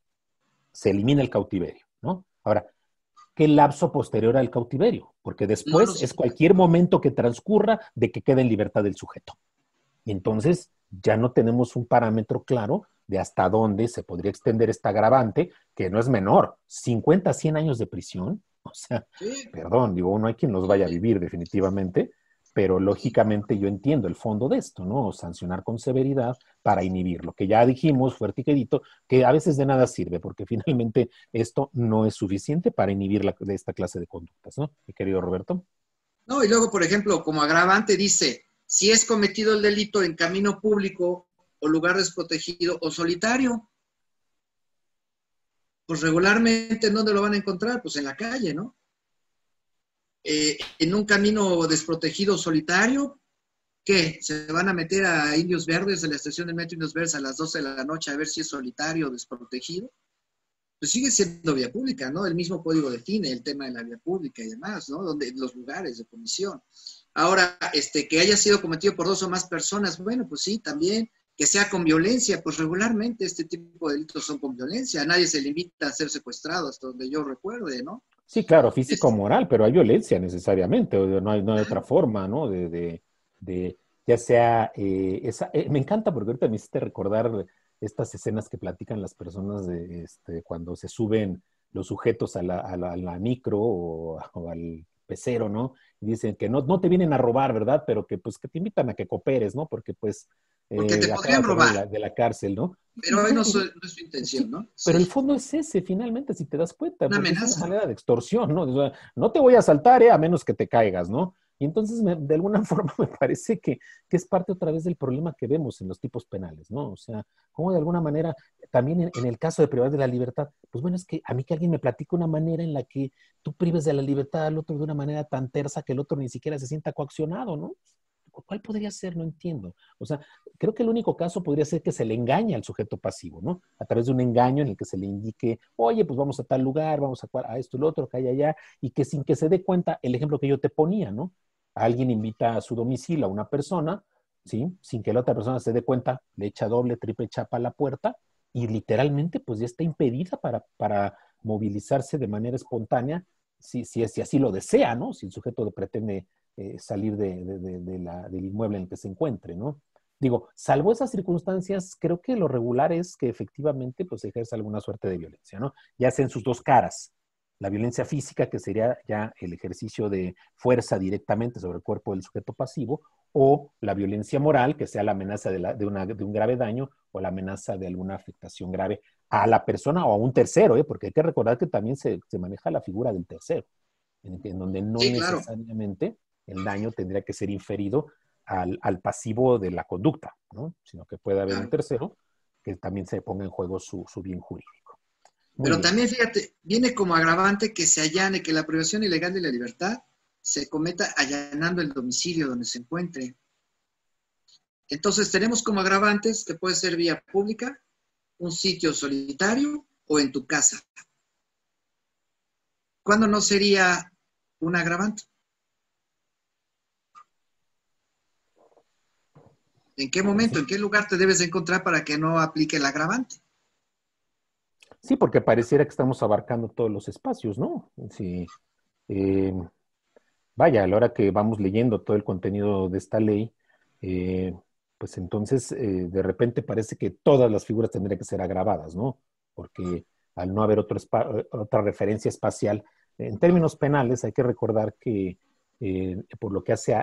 B: se elimina el cautiverio, ¿no? Ahora, ¿qué lapso posterior al cautiverio? Porque después es cualquier momento que transcurra de que quede en libertad el sujeto. Y entonces ya no tenemos un parámetro claro de hasta dónde se podría extender esta agravante, que no es menor, 50 a 100 años de prisión, o sea, perdón, digo, no hay quien los vaya a vivir definitivamente, pero lógicamente yo entiendo el fondo de esto, ¿no? Sancionar con severidad para inhibirlo, que ya dijimos fuerte y quedito, que a veces de nada sirve, porque finalmente esto no es suficiente para inhibir de esta clase de conductas, ¿no? Mi querido Roberto.
C: No, y luego, por ejemplo, como agravante dice, si es cometido el delito en camino público o lugar desprotegido o solitario, pues regularmente, ¿dónde lo van a encontrar? Pues en la calle, ¿no? En un camino desprotegido o solitario, ¿qué? ¿Se van a meter a Indios Verdes, de la estación de metro Indios Verdes a las 12 de la noche a ver si es solitario o desprotegido? Pues sigue siendo vía pública, ¿no? El mismo código define el tema de la vía pública y demás, ¿no? Donde los lugares de comisión. Ahora, que haya sido cometido por 2 o más personas, bueno, pues sí, también. Que sea con violencia, pues regularmente este tipo de delitos son con violencia. A nadie se le invita a ser secuestrado, hasta donde yo recuerde, ¿no?
B: Sí, claro, físico-moral, pero hay violencia necesariamente, no hay otra forma, ¿no? Ya sea, me encanta porque ahorita me hiciste recordar estas escenas que platican las personas cuando se suben los sujetos a la micro o al pecero, ¿no? Y dicen que no te vienen a robar, ¿verdad? Pero que pues que te invitan a que cooperes, ¿no? Porque pues
C: porque te podrían
B: acabas
C: robar.
B: de la cárcel, ¿no?
C: Pero hoy no es su intención, ¿no?
B: Sí, pero el fondo es ese, finalmente, si te das cuenta,
C: Una
B: porque
C: amenaza.
B: es una manera de extorsión, ¿no? O sea, no te voy a asaltar, a menos que te caigas, ¿no? Y entonces, de alguna forma, me parece que es parte otra vez del problema que vemos en los tipos penales, ¿no? O sea, como de alguna manera, también en el caso de privar de la libertad, pues bueno, es que a mí que alguien me platique una manera en la que tú prives de la libertad al otro de una manera tan tersa que el otro ni siquiera se sienta coaccionado, ¿no? ¿Cuál podría ser? No entiendo. O sea, creo que el único caso podría ser que se le engañe al sujeto pasivo, ¿no? A través de un engaño en el que se le indique, oye, pues vamos a tal lugar, vamos a esto y lo otro, acá y allá, y que sin que se dé cuenta, el ejemplo que yo te ponía, ¿no? Alguien invita a su domicilio a una persona, ¿sí? Sin que la otra persona se dé cuenta, le echa doble, triple chapa a la puerta y literalmente pues ya está impedida para movilizarse de manera espontánea, si así lo desea, ¿no? Si el sujeto pretende salir del inmueble en el que se encuentre, ¿no? Digo, salvo esas circunstancias, creo que lo regular es que efectivamente pues ejerza alguna suerte de violencia, ¿no? Ya sea en sus dos caras. La violencia física, que sería ya el ejercicio de fuerza directamente sobre el cuerpo del sujeto pasivo, o la violencia moral, que sea la amenaza de un grave daño o la amenaza de alguna afectación grave a la persona o a un tercero, porque hay que recordar que también se maneja la figura del tercero, en donde no
C: sí, claro,
B: necesariamente el daño tendría que ser inferido al pasivo de la conducta, ¿no? Sino que puede haber un tercero que también se ponga en juego su bien jurídico.
C: Muy Pero bien. También, fíjate, viene como agravante que se allane, que la privación ilegal de la libertad se cometa allanando el domicilio donde se encuentre. Entonces tenemos como agravantes que puede ser vía pública, un sitio solitario o en tu casa. ¿Cuándo no sería un agravante? ¿En qué momento, en qué lugar te debes encontrar para que no aplique el agravante?
B: Sí, porque pareciera que estamos abarcando todos los espacios, ¿no? Sí. Vaya, a la hora que vamos leyendo todo el contenido de esta ley, pues entonces de repente parece que todas las figuras tendrían que ser agravadas, ¿no? Porque al no haber otra referencia espacial, en términos penales hay que recordar que por lo que hace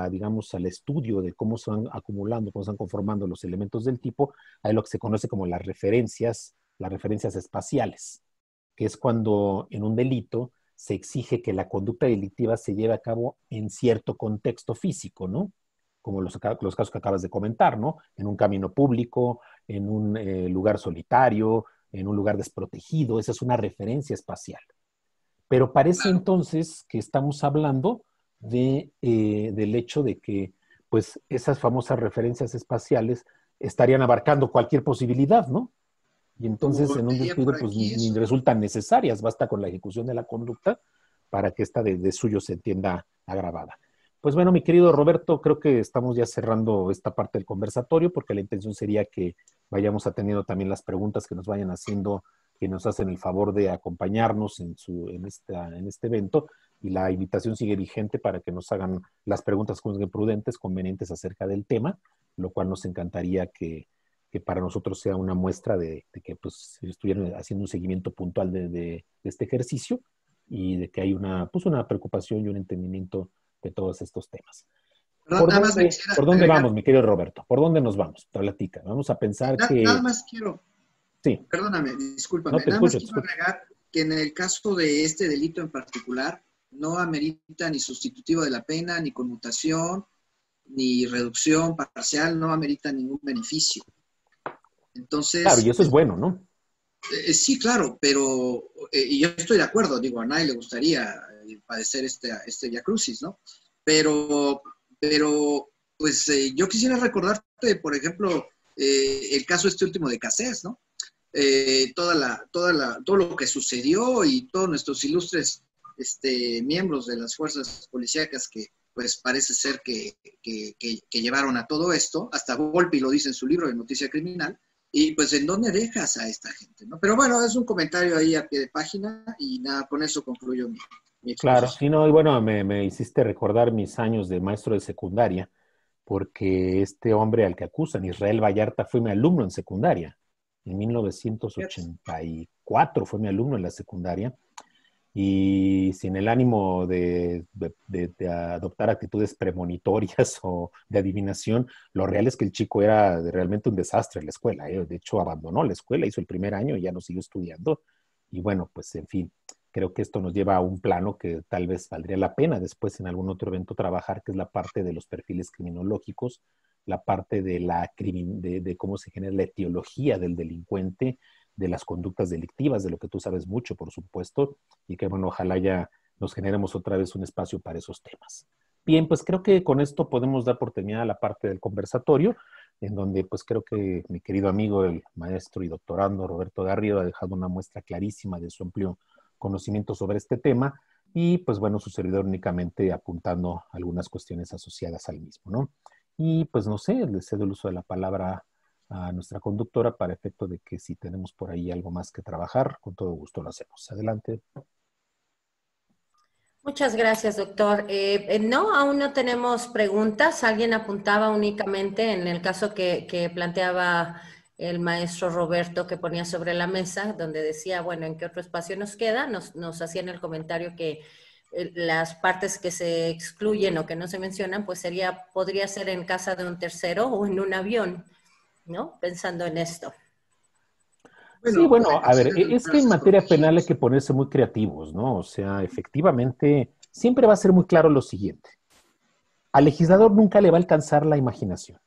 B: digamos, al estudio de cómo se van acumulando, cómo se van conformando los elementos del tipo, hay lo que se conoce como las referencias espaciales, que es cuando en un delito se exige que la conducta delictiva se lleve a cabo en cierto contexto físico, ¿no? Como los casos que acabas de comentar, ¿no? En un camino público, en un lugar solitario, en un lugar desprotegido, esa es una referencia espacial. Pero parece entonces que estamos hablando del hecho de que pues esas famosas referencias espaciales estarían abarcando cualquier posibilidad, ¿no? Y entonces en un descuido pues ni resultan necesarias, basta con la ejecución de la conducta para que esta de suyo se entienda agravada. Pues bueno, mi querido Roberto, creo que estamos ya cerrando esta parte del conversatorio porque la intención sería que vayamos atendiendo también las preguntas que nos vayan haciendo que nos hacen el favor de acompañarnos en este evento, y la invitación sigue vigente para que nos hagan las preguntas prudentes, convenientes acerca del tema, lo cual nos encantaría que para nosotros sea una muestra de que pues estuvieran haciendo un seguimiento puntual de este ejercicio, y de que hay una preocupación y un entendimiento de todos estos temas. ¿Por dónde vamos, mi querido Roberto? ¿Por dónde nos vamos? Platica. Vamos a pensar que...
C: Nada más quiero...
B: Sí.
C: Perdóname, discúlpame.
B: No, te
C: nada más
B: escucho.
C: quiero agregar que en el caso de este delito en particular, no amerita ni sustitutivo de la pena, ni conmutación, ni reducción parcial, no amerita ningún beneficio. Entonces...
B: Claro, y eso es bueno, ¿no?
C: Sí, claro, pero y yo estoy de acuerdo, digo, a nadie le gustaría padecer este Vía Crucis, ¿no? Pero pues yo quisiera recordarte, por ejemplo, el caso último de Cassés, ¿no? Todo lo que sucedió y todos nuestros ilustres miembros de las fuerzas policíacas que pues parece ser que llevaron a todo esto, hasta Volpi lo dice en su libro de Noticia Criminal. Y pues, ¿en dónde dejas a esta gente, no? Pero bueno, es un comentario ahí a pie de página y nada, con eso concluyo mi exposición.
B: Claro, sí, no, y bueno, me hiciste recordar mis años de maestro de secundaria, porque este hombre al que acusan, Israel Vallarta, fue mi alumno en secundaria. En 1984 fue mi alumno en la secundaria, y sin el ánimo de adoptar actitudes premonitorias o de adivinación, lo real es que el chico era realmente un desastre en la escuela. De hecho, abandonó la escuela, hizo el primer año y ya no siguió estudiando. Y bueno, pues en fin, creo que esto nos lleva a un plano que tal vez valdría la pena después en algún otro evento trabajar, que es la parte de los perfiles criminológicos, la parte de cómo se genera la etiología del delincuente, de las conductas delictivas, de lo que tú sabes mucho, por supuesto, y que, bueno, ojalá ya nos generemos otra vez un espacio para esos temas. Bien, pues creo que con esto podemos dar por terminada la parte del conversatorio, en donde pues creo que mi querido amigo, el maestro y doctorando Roberto Garrido, ha dejado una muestra clarísima de su amplio conocimiento sobre este tema, y pues bueno, su servidor únicamente apuntando algunas cuestiones asociadas al mismo, ¿no? Y pues no sé, le cedo el uso de la palabra a nuestra conductora para efecto de que si tenemos por ahí algo más que trabajar, con todo gusto lo hacemos. Adelante.
A: Muchas gracias, doctor. No, aún no tenemos preguntas. Alguien apuntaba únicamente en el caso que planteaba el maestro Roberto, que ponía sobre la mesa, donde decía, bueno, ¿en qué otro espacio nos queda? Nos hacían el comentario que las partes que se excluyen o que no se mencionan, pues podría ser en casa de un tercero o en un avión, ¿no? Pensando en esto.
B: Sí, bueno, a ver, es que en materia penal hay que ponerse muy creativos, ¿no? O sea, efectivamente, siempre va a ser muy claro lo siguiente. Al legislador nunca le va a alcanzar la imaginación.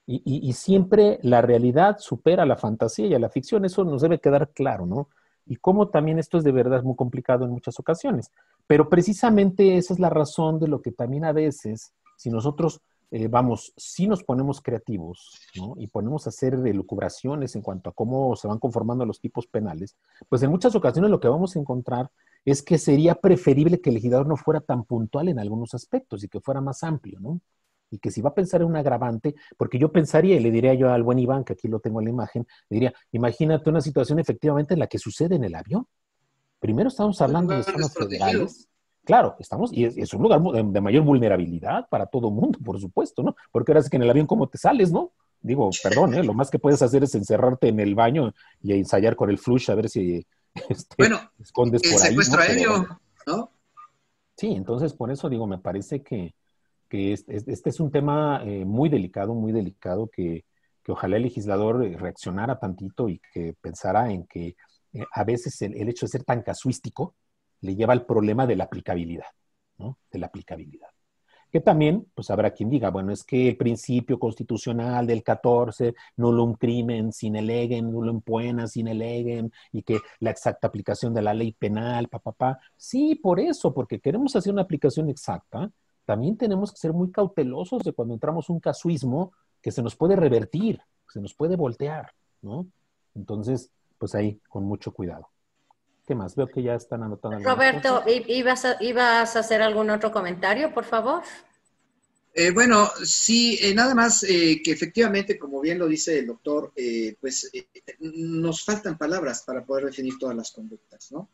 B: Y siempre la realidad supera a la fantasía y a la ficción, eso nos debe quedar claro, ¿no? Y cómo también esto es de verdad muy complicado en muchas ocasiones. Pero precisamente esa es la razón de lo que también a veces, si nosotros si nos ponemos creativos, ¿no? Y ponemos a hacer elucubraciones en cuanto a cómo se van conformando los tipos penales, pues en muchas ocasiones lo que vamos a encontrar es que sería preferible que el legislador no fuera tan puntual en algunos aspectos y que fuera más amplio, ¿no? Y que si va a pensar en un agravante, porque yo pensaría, y le diría yo al buen Iván, que aquí lo tengo en la imagen, le diría, imagínate una situación efectivamente en la que sucede en el avión. Primero estamos hablando de zonas federales. Claro, y es un lugar de mayor vulnerabilidad para todo mundo, por supuesto, ¿no? Porque ahora sí que en el avión, ¿cómo te sales, no? Digo, perdón, lo más que puedes hacer es encerrarte en el baño y ensayar con el flush a ver si
C: bueno,
B: escondes por ahí.
C: Secuestro aéreo, ¿no?
B: Sí, entonces por eso digo, me parece que este es un tema muy delicado, que ojalá el legislador reaccionara tantito y que pensara en que a veces el hecho de ser tan casuístico le lleva al problema de la aplicabilidad, ¿no? De la aplicabilidad. Que también, pues habrá quien diga, bueno, es que el principio constitucional del 14, nullum crimen sine legem, nullum poena sine legem, y que la exacta aplicación de la ley penal, Sí, por eso, porque queremos hacer una aplicación exacta, también tenemos que ser muy cautelosos de cuando entramos un casuismo que se nos puede revertir, se nos puede voltear, ¿no? Entonces, pues ahí, con mucho cuidado. ¿Qué más? Veo que ya están anotando algunas
A: Roberto,
B: cosas.
A: ¿ibas a hacer algún otro comentario, por favor?
C: Bueno, sí, nada más que efectivamente, como bien lo dice el doctor, nos faltan palabras para poder definir todas las conductas, ¿no?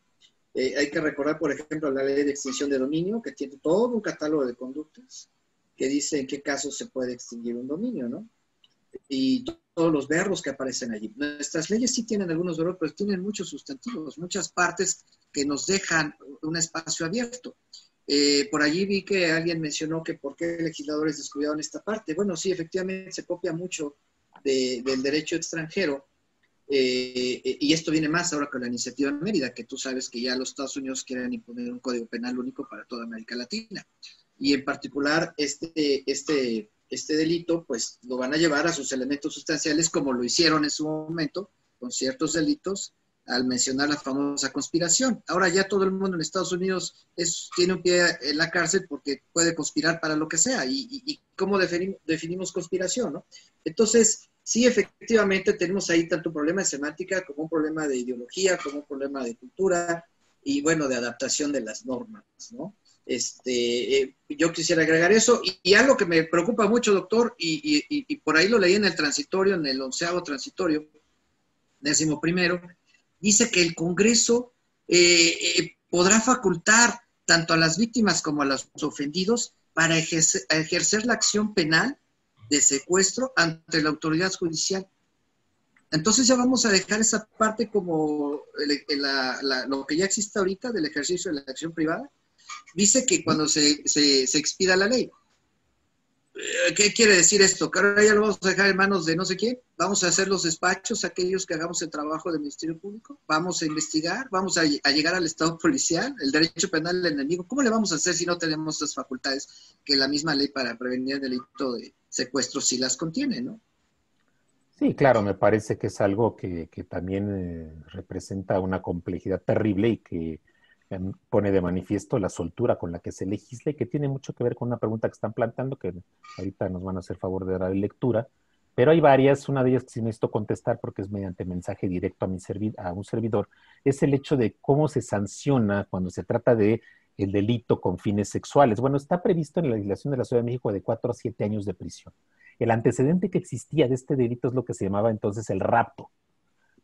C: Hay que recordar, por ejemplo, la ley de extinción de dominio, que tiene todo un catálogo de conductas que dice en qué casos se puede extinguir un dominio, ¿no? Y todos los verbos que aparecen allí. Nuestras leyes sí tienen algunos verbos, pero tienen muchos sustantivos, muchas partes que nos dejan un espacio abierto. Por allí vi que alguien mencionó que por qué legisladores descuidaron esta parte. Bueno, sí, efectivamente se copia mucho del derecho extranjero, y esto viene más ahora con la iniciativa de Mérida, que tú sabes que ya los Estados Unidos quieren imponer un código penal único para toda América Latina. Y en particular este delito, pues lo van a llevar a sus elementos sustanciales, como lo hicieron en su momento con ciertos delitos, al mencionar la famosa conspiración. Ahora ya todo el mundo en Estados Unidos tiene un pie en la cárcel porque puede conspirar para lo que sea. ¿Y cómo definimos conspiración, no? Entonces, sí, efectivamente tenemos ahí tanto un problema de semántica como un problema de ideología, como un problema de cultura y, bueno, de adaptación de las normas, ¿no? Yo quisiera agregar eso. Y algo que me preocupa mucho, doctor, y por ahí lo leí en el transitorio, en el 11º transitorio, 11º, dice que el Congreso podrá facultar tanto a las víctimas como a los ofendidos para ejercer la acción penal de secuestro ante la autoridad judicial. Entonces ya vamos a dejar esa parte como lo que ya existe ahorita del ejercicio de la acción privada. Dice que cuando se expida la ley. ¿Qué quiere decir esto? Que ahora ya lo vamos a dejar en manos de no sé quién. Vamos a hacer los despachos, aquellos que hagamos el trabajo del Ministerio Público. Vamos a investigar, vamos a llegar al Estado policial, el derecho penal del enemigo. ¿Cómo le vamos a hacer si no tenemos esas facultades que la misma ley para prevenir el delito de secuestro sí las contiene, ¿no?
B: Sí, claro, me parece que es algo que también representa una complejidad terrible y que pone de manifiesto la soltura con la que se legisla y que tiene mucho que ver con una pregunta que están planteando, que ahorita nos van a hacer favor de dar lectura, pero hay varias. Una de ellas que sí necesito contestar porque es mediante mensaje directo a un servidor, es el hecho de cómo se sanciona cuando se trata de el delito con fines sexuales. Bueno, está previsto en la legislación de la Ciudad de México de 4 a 7 años de prisión. El antecedente que existía de este delito es lo que se llamaba entonces el rapto.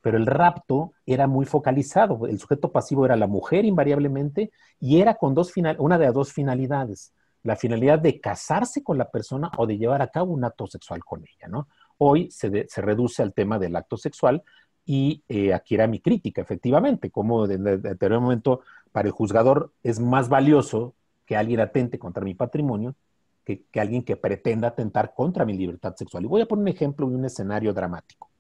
B: Pero el rapto era muy focalizado. El sujeto pasivo era la mujer invariablemente y era con una de las dos finalidades. La finalidad de casarse con la persona o de llevar a cabo un acto sexual con ella, ¿no? Hoy se reduce al tema del acto sexual y aquí era mi crítica, efectivamente, como en el anterior momento para el juzgador es más valioso que alguien atente contra mi patrimonio que alguien que pretenda atentar contra mi libertad sexual. Y voy a poner un ejemplo y un escenario dramático.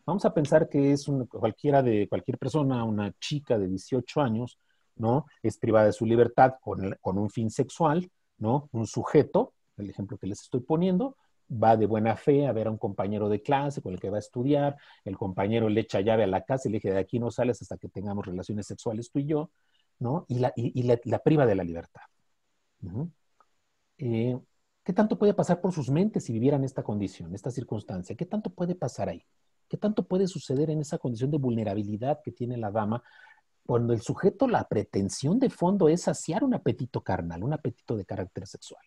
B: Vamos a pensar que es cualquier persona, una chica de 18 años, ¿no? Es privada de su libertad con un fin sexual, ¿no? Un sujeto, el ejemplo que les estoy poniendo, va de buena fe a ver a un compañero de clase con el que va a estudiar, el compañero le echa llave a la casa y le dice, de aquí no sales hasta que tengamos relaciones sexuales tú y yo, ¿no? Y la priva de la libertad. Uh-huh. ¿Qué tanto puede pasar por sus mentes si vivieran esta condición, esta circunstancia? ¿Qué tanto puede pasar ahí? ¿Qué tanto puede suceder en esa condición de vulnerabilidad que tiene la dama cuando el sujeto, la pretensión de fondo es saciar un apetito carnal, un apetito de carácter sexual?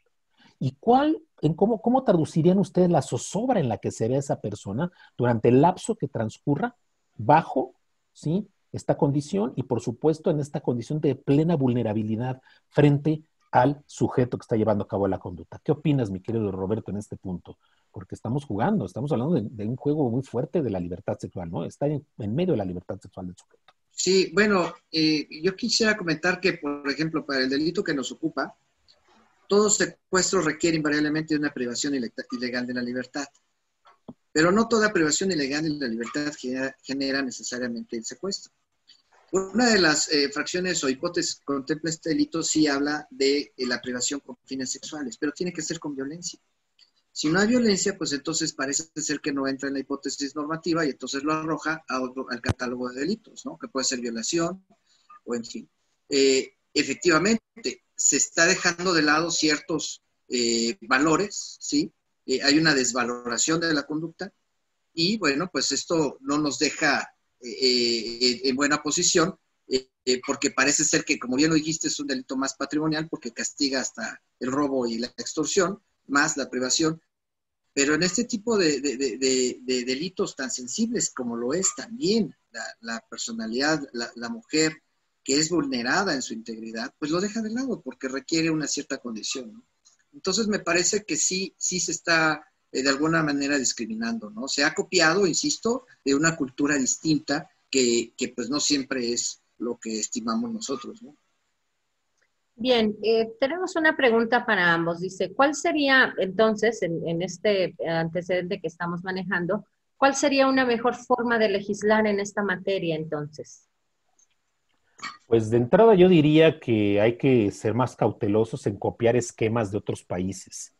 B: ¿Y cómo traducirían ustedes la zozobra en la que se ve esa persona durante el lapso que transcurra bajo, ¿sí?, esta condición y, por supuesto, en esta condición de plena vulnerabilidad frente al sujeto que está llevando a cabo la conducta? ¿Qué opinas, mi querido Roberto, en este punto? Porque estamos hablando de un juego muy fuerte de la libertad sexual, ¿no? Está en medio de la libertad sexual del sujeto.
C: Sí, bueno, yo quisiera comentar que, por ejemplo, para el delito que nos ocupa, todo secuestro requiere invariablemente de una privación ilegal de la libertad. Pero no toda privación ilegal de la libertad genera necesariamente el secuestro. Una de las fracciones o hipótesis que contempla este delito sí habla de la privación con fines sexuales, pero tiene que ser con violencia. Si no hay violencia, pues entonces parece ser que no entra en la hipótesis normativa y entonces lo arroja al catálogo de delitos, ¿no? Que puede ser violación o en fin. Efectivamente, se está dejando de lado ciertos valores, ¿sí? Hay una desvaloración de la conducta y, bueno, pues esto no nos deja en buena posición porque parece ser que, como bien lo dijiste, es un delito más patrimonial porque castiga hasta el robo y la extorsión, más la privación, pero en este tipo de delitos tan sensibles como lo es también la personalidad, la mujer que es vulnerada en su integridad, pues lo deja de lado porque requiere una cierta condición, ¿no? Entonces me parece que sí se está de alguna manera discriminando, ¿no? Se ha copiado, insisto, de una cultura distinta que pues no siempre es lo que estimamos nosotros, ¿no?
A: Bien, tenemos una pregunta para ambos. Dice, ¿cuál sería entonces, en este antecedente que estamos manejando, cuál sería una mejor forma de legislar en esta materia entonces?
B: Pues de entrada yo diría que hay que ser más cautelosos en copiar esquemas de otros países,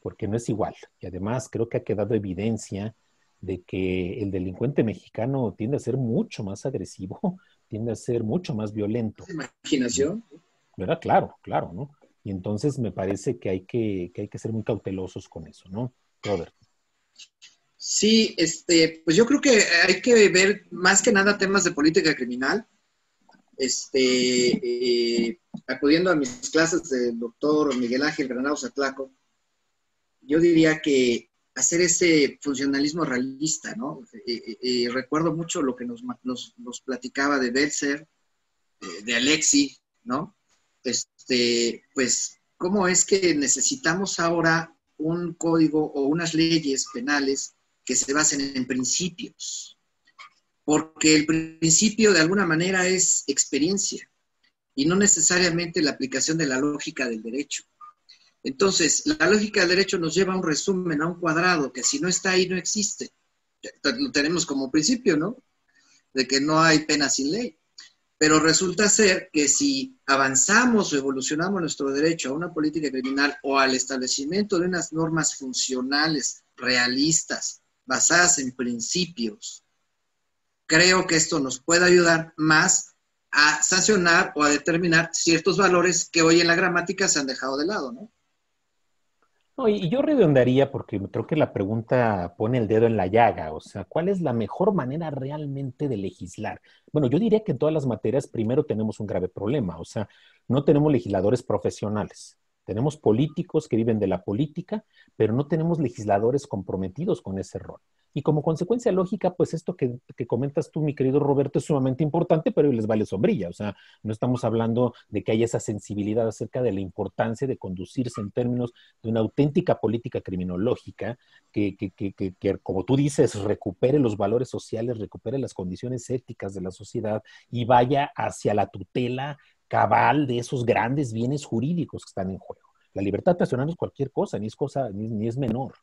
B: porque no es igual. Y además creo que ha quedado evidencia de que el delincuente mexicano tiende a ser mucho más agresivo, tiende a ser mucho más violento.
C: Imaginación.
B: ¿Verdad? Claro, claro, ¿no? Y entonces me parece que hay que ser muy cautelosos con eso, ¿no, Robert?
C: Sí, pues yo creo que hay que ver más que nada temas de política criminal. Acudiendo a mis clases del doctor Miguel Ángel Granados Atlaco, yo diría que hacer ese funcionalismo realista, ¿no? Recuerdo mucho lo que nos platicaba de Belzer, de Alexi, ¿no? Pues, ¿cómo es que necesitamos ahora un código o unas leyes penales que se basen en principios? Porque el principio de alguna manera es experiencia y no necesariamente la aplicación de la lógica del derecho. Entonces, la lógica del derecho nos lleva a un resumen, a un cuadrado, que si no está ahí no existe. Lo tenemos como principio, ¿no? De que no hay pena sin ley. Pero resulta ser que si avanzamos o evolucionamos nuestro derecho a una política criminal o al establecimiento de unas normas funcionales, realistas, basadas en principios, creo que esto nos puede ayudar más a sancionar o a determinar ciertos valores que hoy en la gramática se han dejado de lado, ¿no?
B: No, y yo redondaría porque creo que la pregunta pone el dedo en la llaga, o sea, ¿cuál es la mejor manera realmente de legislar? Bueno, yo diría que en todas las materias primero tenemos un grave problema, o sea, no tenemos legisladores profesionales, tenemos políticos que viven de la política, pero no tenemos legisladores comprometidos con ese rol. Y como consecuencia lógica, pues esto que comentas tú, mi querido Roberto, es sumamente importante, pero les vale sombrilla. O sea, no estamos hablando de que haya esa sensibilidad acerca de la importancia de conducirse en términos de una auténtica política criminológica que, como tú dices, recupere los valores sociales, recupere las condiciones éticas de la sociedad y vaya hacia la tutela cabal de esos grandes bienes jurídicos que están en juego. La libertad personal no es cualquier cosa, ni es menor,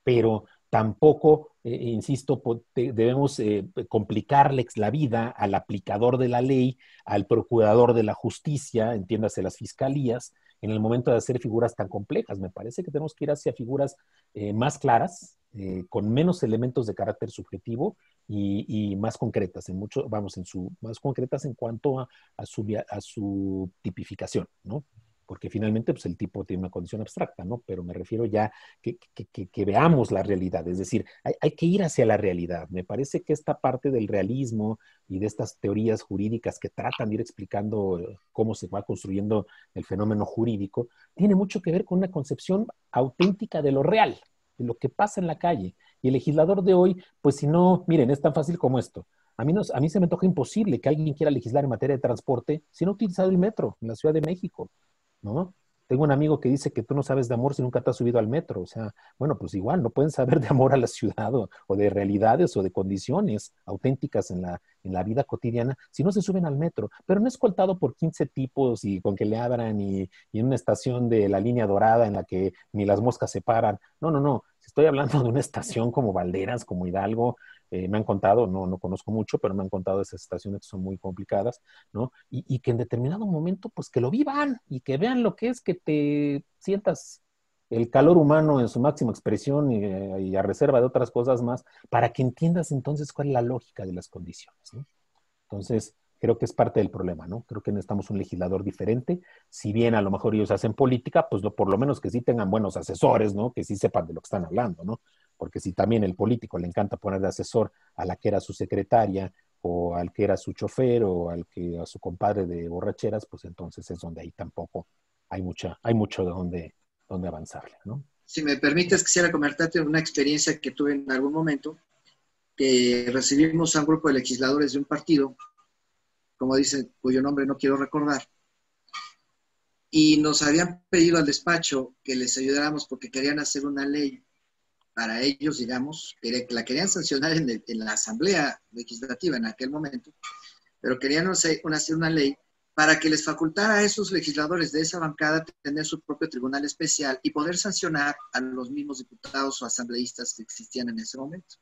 B: pero tampoco, insisto, debemos complicarles la vida al aplicador de la ley, al procurador de la justicia, entiéndase las fiscalías, en el momento de hacer figuras tan complejas. Me parece que tenemos que ir hacia figuras más claras, con menos elementos de carácter subjetivo y más concretas, más concretas en cuanto a su tipificación, ¿no? Porque finalmente pues, el tipo tiene una condición abstracta, ¿no? Pero me refiero ya que veamos la realidad, es decir, hay que ir hacia la realidad. Me parece que esta parte del realismo y de estas teorías jurídicas que tratan de ir explicando cómo se va construyendo el fenómeno jurídico, tiene mucho que ver con una concepción auténtica de lo real, de lo que pasa en la calle. Y el legislador de hoy, pues si no, miren, es tan fácil como esto. A mí se me antoja imposible que alguien quiera legislar en materia de transporte si no ha utilizado el metro en la Ciudad de México, ¿no? Tengo un amigo que dice que tú no sabes de amor si nunca te has subido al metro. O sea, bueno, pues igual, no pueden saber de amor a la ciudad o de realidades o de condiciones auténticas en la vida cotidiana si no se suben al metro. Pero no escoltado por 15 tipos y con que le abran y en una estación de la línea dorada en la que ni las moscas se paran. No, no, no. Estoy hablando de una estación como Valderas, como Hidalgo. Me han contado, no conozco mucho, pero me han contado esas estaciones que son muy complicadas, ¿no? Y que en determinado momento, pues que lo vivan y que vean lo que es que te sientas el calor humano en su máxima expresión y a reserva de otras cosas más, para que entiendas entonces cuál es la lógica de las condiciones, ¿no? Entonces, creo que es parte del problema, ¿no? Creo que necesitamos un legislador diferente. Si bien a lo mejor ellos hacen política, pues por lo menos que sí tengan buenos asesores, ¿no? Que sí sepan de lo que están hablando, ¿no? Porque si también el político le encanta poner de asesor a la que era su secretaria o al que era su chofer o a su compadre de borracheras, pues entonces es donde ahí tampoco hay mucho de donde avanzarle, ¿no?
C: si me permites, quisiera comentarte una experiencia que tuve en algún momento, que recibimos a un grupo de legisladores de un partido, como dicen, cuyo nombre no quiero recordar, y nos habían pedido al despacho que les ayudáramos porque querían hacer una ley para ellos, digamos, que la querían sancionar en la Asamblea Legislativa en aquel momento, pero querían hacer una ley para que les facultara a esos legisladores de esa bancada tener su propio tribunal especial y poder sancionar a los mismos diputados o asambleístas que existían en ese momento.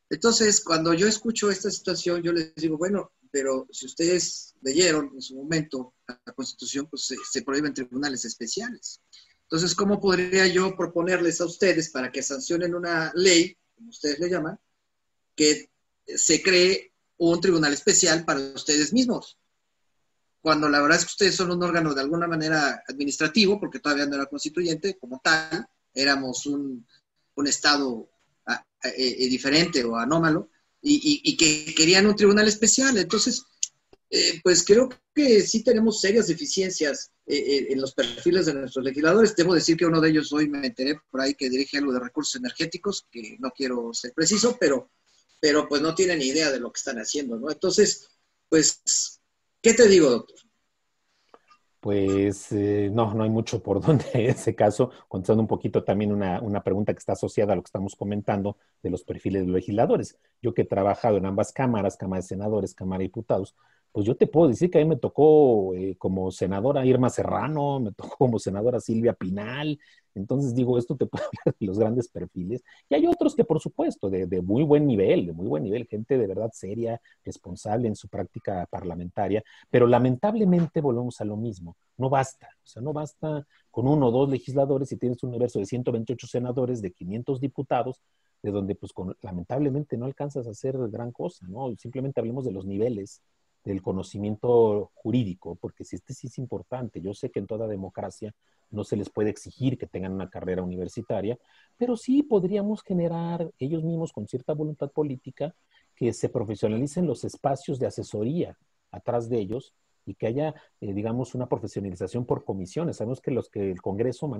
C: Entonces, cuando yo escucho esta situación, yo les digo, bueno, pero si ustedes leyeron en su momento la Constitución, pues se prohíben tribunales especiales. Entonces, ¿cómo podría yo proponerles a ustedes para que sancionen una ley, como ustedes le llaman, que se cree un tribunal especial para ustedes mismos? Cuando la verdad es que ustedes son un órgano de alguna manera administrativo, porque todavía no era constituyente, como tal, éramos un Estado diferente o anómalo, y que querían un tribunal especial. Entonces, pues creo que sí tenemos serias deficiencias en los perfiles de nuestros legisladores. Debo decir que uno de ellos, hoy me enteré por ahí que dirige algo de recursos energéticos, que no quiero ser preciso, pero pues no tienen ni idea de lo que están haciendo, ¿no? Entonces, pues, ¿qué te digo, doctor?
B: Pues no hay mucho por donde en ese caso, contestando un poquito también una pregunta que está asociada a lo que estamos comentando de los perfiles de los legisladores. Yo que he trabajado en ambas cámaras, Cámara de Senadores, Cámara de Diputados, pues yo te puedo decir que a mí me tocó como senadora Irma Serrano, me tocó como senadora Silvia Pinal. Entonces digo, esto te puede hablar de los grandes perfiles. Y hay otros que, por supuesto, de muy buen nivel, gente de verdad seria, responsable en su práctica parlamentaria, pero lamentablemente volvemos a lo mismo. No basta, o sea, no basta con 1 o 2 legisladores si tienes un universo de 128 senadores, de 500 diputados, de donde pues lamentablemente no alcanzas a hacer gran cosa, ¿no? Simplemente hablemos de los niveles del conocimiento jurídico, porque si sí es importante. Yo sé que en toda democracia no se les puede exigir que tengan una carrera universitaria, pero sí podríamos generar ellos mismos con cierta voluntad política que se profesionalicen los espacios de asesoría atrás de ellos y que haya, digamos, una profesionalización por comisiones. Sabemos que el Congreso,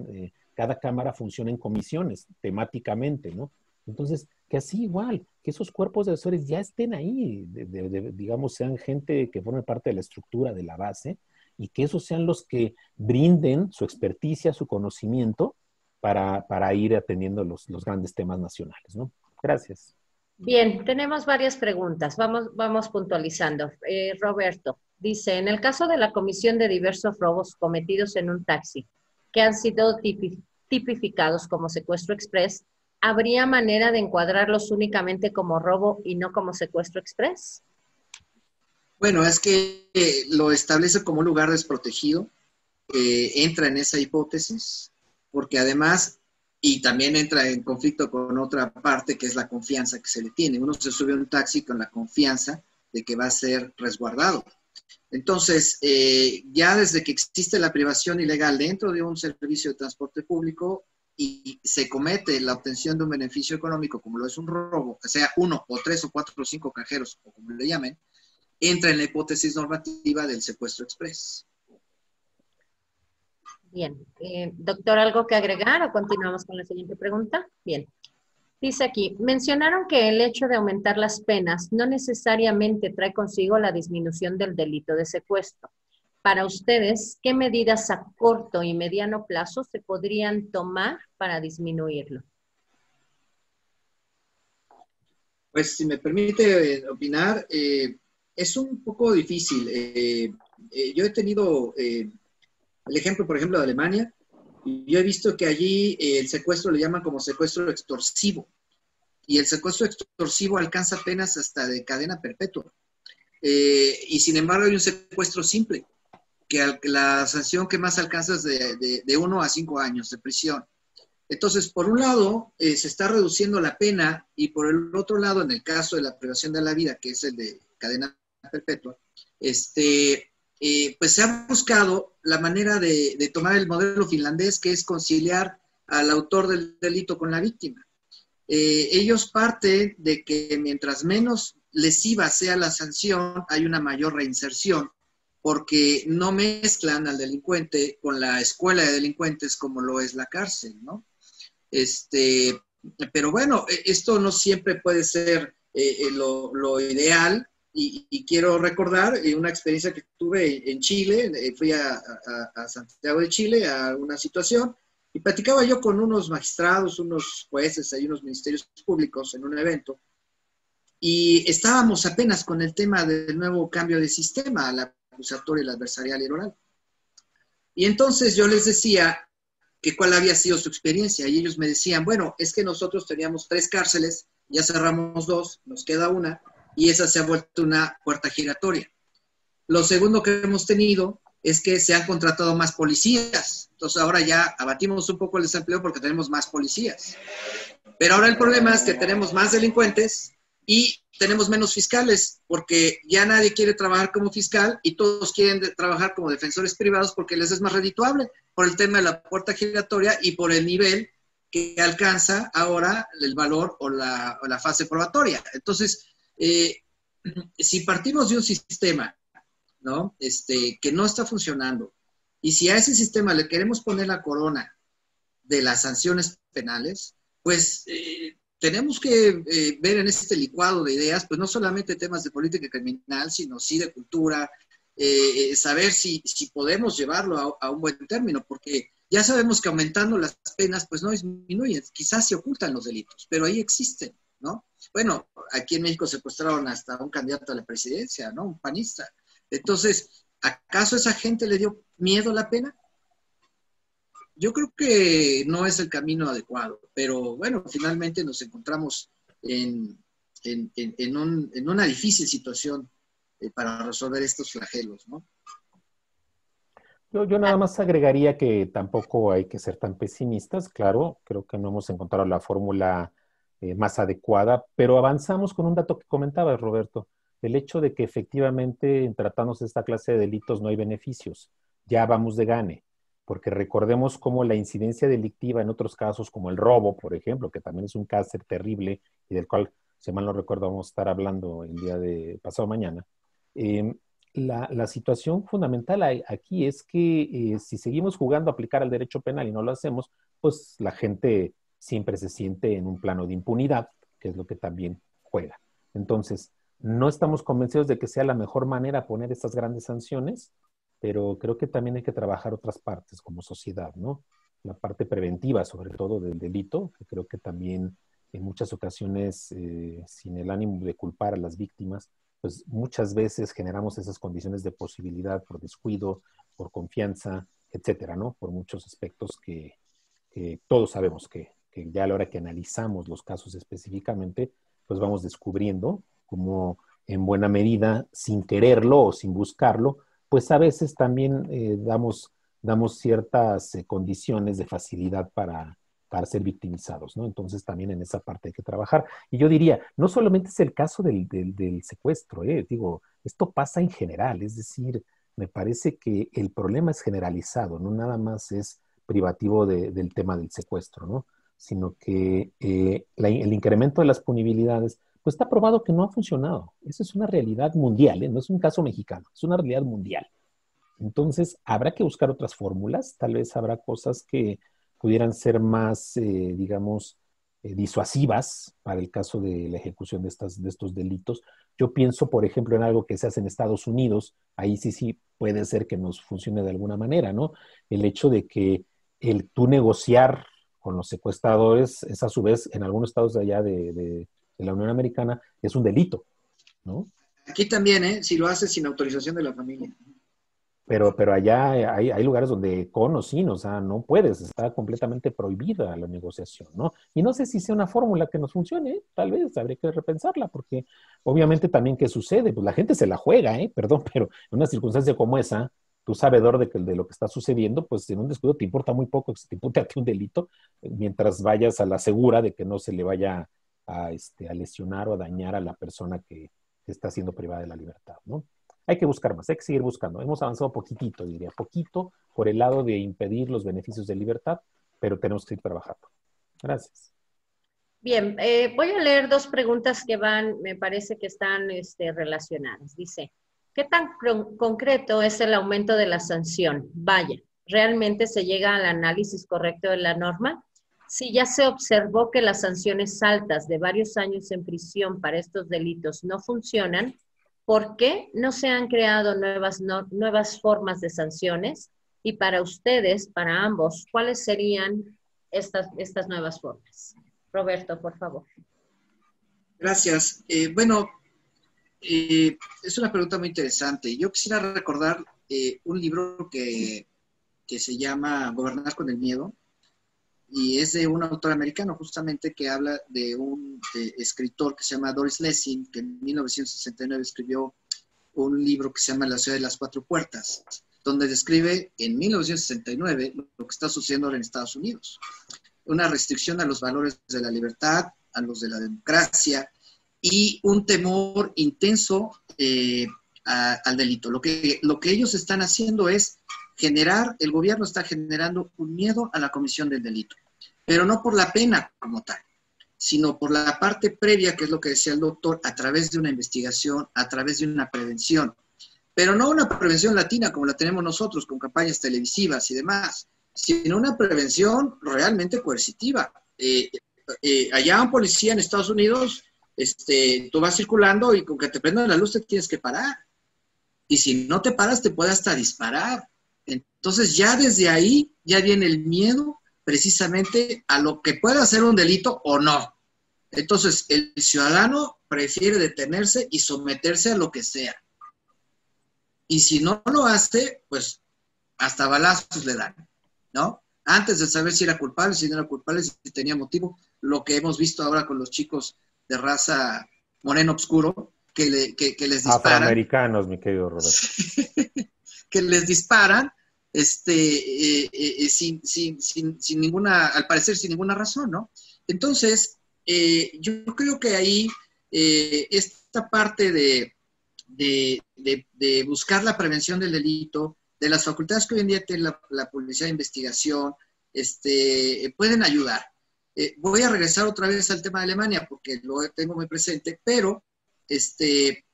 B: cada cámara funciona en comisiones temáticamente, ¿no? Entonces, que así igual, que esos cuerpos de asesores ya estén ahí, digamos, sean gente que forme parte de la estructura, de la base, y que esos sean los que brinden su experticia, su conocimiento para ir atendiendo los grandes temas nacionales, ¿no? Gracias.
A: Bien, tenemos varias preguntas. Vamos puntualizando. Roberto dice, en el caso de la comisión de diversos robos cometidos en un taxi, que han sido tipificados como secuestro express, ¿habría manera de encuadrarlos únicamente como robo y no como secuestro express?
C: Bueno, es que lo establece como un lugar desprotegido, entra en esa hipótesis, porque además, y también entra en conflicto con otra parte que es la confianza que se le tiene. Uno se sube a un taxi con la confianza de que va a ser resguardado. Entonces, ya desde que existe la privación ilegal dentro de un servicio de transporte público y se comete la obtención de un beneficio económico, como lo es un robo, sea 1 o 3 o 4 o 5 cajeros, o como le llamen, entra en la hipótesis normativa del secuestro express.
A: Bien. Doctor, ¿algo que agregar o continuamos con la siguiente pregunta? Bien. Dice aquí, mencionaron que el hecho de aumentar las penas no necesariamente trae consigo la disminución del delito de secuestro. Para ustedes, ¿qué medidas a corto y mediano plazo se podrían tomar para disminuirlo?
C: Pues si me permite opinar, es un poco difícil. Yo he tenido el ejemplo, por ejemplo, de Alemania, y yo he visto que allí el secuestro le llaman como secuestro extorsivo, y el secuestro extorsivo alcanza penas hasta de cadena perpetua. Y sin embargo hay un secuestro simple, que la sanción que más alcanza es de 1 a 5 años de prisión. Entonces, por un lado, se está reduciendo la pena, y por el otro lado, en el caso de la privación de la vida, que es el de cadena perpetua, pues se ha buscado la manera de tomar el modelo finlandés, que es conciliar al autor del delito con la víctima. Ellos parten de que mientras menos lesiva sea la sanción, hay una mayor reinserción, porque no mezclan al delincuente con la escuela de delincuentes como lo es la cárcel, ¿no? Pero bueno, esto no siempre puede ser lo ideal. Y quiero recordar una experiencia que tuve en Chile. Fui a Santiago de Chile a una situación y platicaba yo con unos magistrados, unos jueces, hay unos ministerios públicos en un evento, y estábamos apenas con el tema del nuevo cambio de sistema, la acusatoria, el adversarial y el oral. Y entonces yo les decía que cuál había sido su experiencia, y ellos me decían, bueno, es que nosotros teníamos 3 cárceles, ya cerramos 2, nos queda una, y esa se ha vuelto una puerta giratoria. Lo segundo que hemos tenido es que se han contratado más policías. Entonces ahora ya abatimos un poco el desempleo porque tenemos más policías. Pero ahora el problema es que tenemos más delincuentes y tenemos menos fiscales, porque ya nadie quiere trabajar como fiscal y todos quieren trabajar como defensores privados porque les es más redituable por el tema de la puerta giratoria y por el nivel que alcanza ahora el valor o la fase probatoria. Entonces, si partimos de un sistema, ¿no? Que no está funcionando, y si a ese sistema le queremos poner la corona de las sanciones penales, pues tenemos que ver en este licuado de ideas, pues no solamente temas de política criminal, sino sí de cultura, saber si podemos llevarlo a un buen término, porque ya sabemos que aumentando las penas, pues no disminuyen, quizás se ocultan los delitos, pero ahí existen, ¿no? Bueno, aquí en México secuestraron hasta un candidato a la presidencia, ¿no? Un panista. Entonces, ¿acaso esa gente le dio miedo a la pena? Yo creo que no es el camino adecuado, pero bueno, finalmente nos encontramos en una difícil situación para resolver estos flagelos, ¿no?
B: Yo nada más agregaría que tampoco hay que ser tan pesimistas, claro, creo que no hemos encontrado la fórmula más adecuada, pero avanzamos con un dato que comentabas, Roberto, el hecho de que efectivamente en tratándose esta clase de delitos no hay beneficios, ya vamos de gane, porque recordemos cómo la incidencia delictiva en otros casos, como el robo, por ejemplo, que también es un cáncer terrible y del cual, si mal no recuerdo, vamos a estar hablando el día de pasado mañana. La situación fundamental aquí es que si seguimos jugando a aplicar el derecho penal y no lo hacemos, pues la gente siempre se siente en un plano de impunidad, que es lo que también juega. Entonces, no estamos convencidos de que sea la mejor manera poner estas grandes sanciones, pero creo que también hay que trabajar otras partes como sociedad, ¿no? La parte preventiva, sobre todo, del delito, que creo que también en muchas ocasiones, sin el ánimo de culpar a las víctimas, pues muchas veces generamos esas condiciones de posibilidad por descuido, por confianza, etcétera, ¿no? Por muchos aspectos que todos sabemos que ya a la hora que analizamos los casos específicamente, pues vamos descubriendo como en buena medida, sin quererlo o sin buscarlo, pues a veces también damos ciertas condiciones de facilidad para ser victimizados, ¿no? Entonces también en esa parte hay que trabajar. Y yo diría, no solamente es el caso del secuestro, digo, esto pasa en general, es decir, me parece que el problema es generalizado, no nada más es privativo del tema del secuestro, ¿no? Sino que el incremento de las punibilidades, pues está probado que no ha funcionado. Eso es una realidad mundial, no es un caso mexicano, es una realidad mundial. Entonces, habrá que buscar otras fórmulas, tal vez habrá cosas que pudieran ser más, digamos, disuasivas para el caso de la ejecución de estos delitos. Yo pienso, por ejemplo, en algo que se hace en Estados Unidos, ahí sí puede ser que nos funcione de alguna manera, ¿no? El hecho de que tú negociar con los secuestradores es a su vez, en algunos estados de allá de la Unión Americana, es un delito, ¿no?
C: Aquí también, si lo haces sin autorización de la familia.
B: Pero allá hay lugares donde con o sin, o sea, no puedes, está completamente prohibida la negociación, ¿no? Y no sé si sea una fórmula que nos funcione, tal vez habría que repensarla, porque obviamente también, ¿qué sucede? Pues la gente se la juega, perdón, pero en una circunstancia como esa, tú sabedor de lo que está sucediendo, pues en un descuido te importa muy poco que se te impute a ti un delito, mientras vayas a la segura de que no se le vaya a lesionar o a dañar a la persona que está siendo privada de la libertad, ¿no? Hay que buscar más, hay que seguir buscando. Hemos avanzado poquitito, diría, poquito por el lado de impedir los beneficios de libertad, pero tenemos que ir trabajando. Gracias.
A: Bien, voy a leer 2 preguntas que me parece que están relacionadas. Dice, ¿qué tan concreto es el aumento de la sanción? Vaya, ¿realmente se llega al análisis correcto de la norma? Si ya se observó que las sanciones altas de varios años en prisión para estos delitos no funcionan, ¿por qué no se han creado nuevas formas de sanciones? Y para ustedes, para ambos, ¿cuáles serían estas nuevas formas? Roberto, por favor.
C: Gracias. Es una pregunta muy interesante. Yo quisiera recordar un libro que se llama Gobernar con el Miedo, y es de un autor americano justamente que habla de un escritor que se llama Doris Lessing, que en 1969 escribió un libro que se llama La ciudad de las cuatro puertas, donde describe en 1969 lo que está sucediendo ahora en Estados Unidos. Una restricción a los valores de la libertad, a los de la democracia, y un temor intenso al delito. Lo que ellos están haciendo es el gobierno está generando un miedo a la comisión del delito, pero no por la pena como tal, sino por la parte previa, que es lo que decía el doctor, a través de una investigación, a través de una prevención, pero no una prevención latina como la tenemos nosotros, con campañas televisivas y demás, sino una prevención realmente coercitiva. Allá un policía en Estados Unidos, tú vas circulando y con que te prendan la luz te tienes que parar, y si no te paras te puede hasta disparar. Entonces ya desde ahí ya viene el miedo precisamente a lo que pueda ser un delito o no. Entonces el ciudadano prefiere detenerse y someterse a lo que sea. Y si no lo hace, pues hasta balazos le dan, ¿no? Antes de saber si era culpable, si no era culpable, si tenía motivo, lo que hemos visto ahora con los chicos de raza moreno oscuro, que les disparan.
B: Afroamericanos, mi querido Roberto.
C: Que les disparan, sin ninguna, al parecer sin ninguna razón, ¿no? Entonces, yo creo que ahí esta parte de buscar la prevención del delito, de las facultades que hoy en día tiene la policía de investigación, pueden ayudar. Voy a regresar otra vez al tema de Alemania porque lo tengo muy presente, pero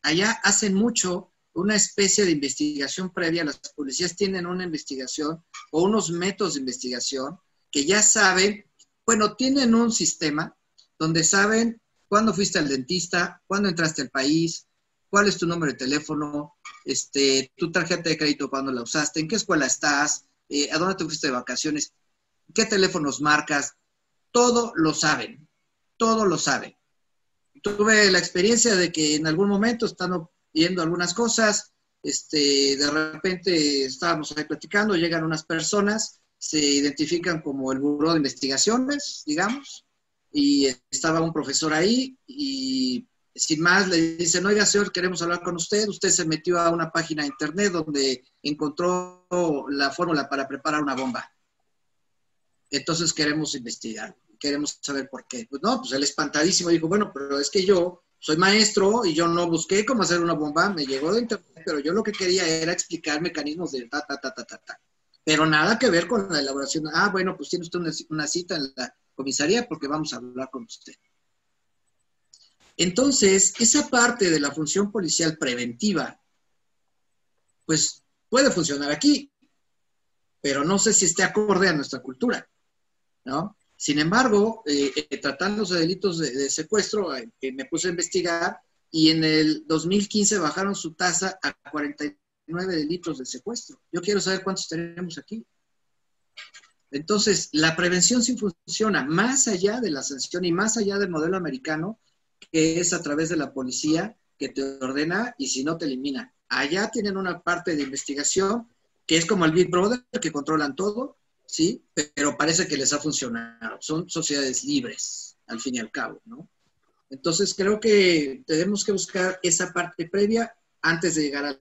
C: allá hacen mucho una especie de investigación previa. Las policías tienen una investigación o unos métodos de investigación que ya saben, bueno, tienen un sistema donde saben cuándo fuiste al dentista, cuándo entraste al país, cuál es tu número de teléfono, tu tarjeta de crédito, cuándo la usaste, en qué escuela estás, a dónde te fuiste de vacaciones, qué teléfonos marcas, todo lo saben, todo lo saben. Tuve la experiencia de que en algún momento, estando viendo algunas cosas, de repente estábamos ahí platicando, llegan unas personas, se identifican como el buró de investigaciones, digamos, y estaba un profesor ahí y sin más le dicen, oiga señor, queremos hablar con usted se metió a una página de internet donde encontró la fórmula para preparar una bomba. Entonces queremos investigar, queremos saber por qué. Pues no, pues él espantadísimo dijo, bueno, pero es que yo soy maestro y yo no busqué cómo hacer una bomba, me llegó de internet, pero yo lo que quería era explicar mecanismos de ta. Pero nada que ver con la elaboración. Ah, bueno, pues tiene usted una cita en la comisaría porque vamos a hablar con usted. Entonces, esa parte de la función policial preventiva, pues puede funcionar aquí, pero no sé si esté acorde a nuestra cultura, ¿no? Sin embargo, tratándose de delitos de secuestro, me puse a investigar y en el 2015 bajaron su tasa a 49 delitos de secuestro. Yo quiero saber cuántos tenemos aquí. Entonces, la prevención sí funciona más allá de la sanción y más allá del modelo americano, que es a través de la policía que te ordena y si no te elimina. Allá tienen una parte de investigación que es como el Big Brother, que controlan todo, ¿sí? Pero parece que les ha funcionado. Son sociedades libres, al fin y al cabo, ¿no? Entonces, creo que tenemos que buscar esa parte previa antes de llegar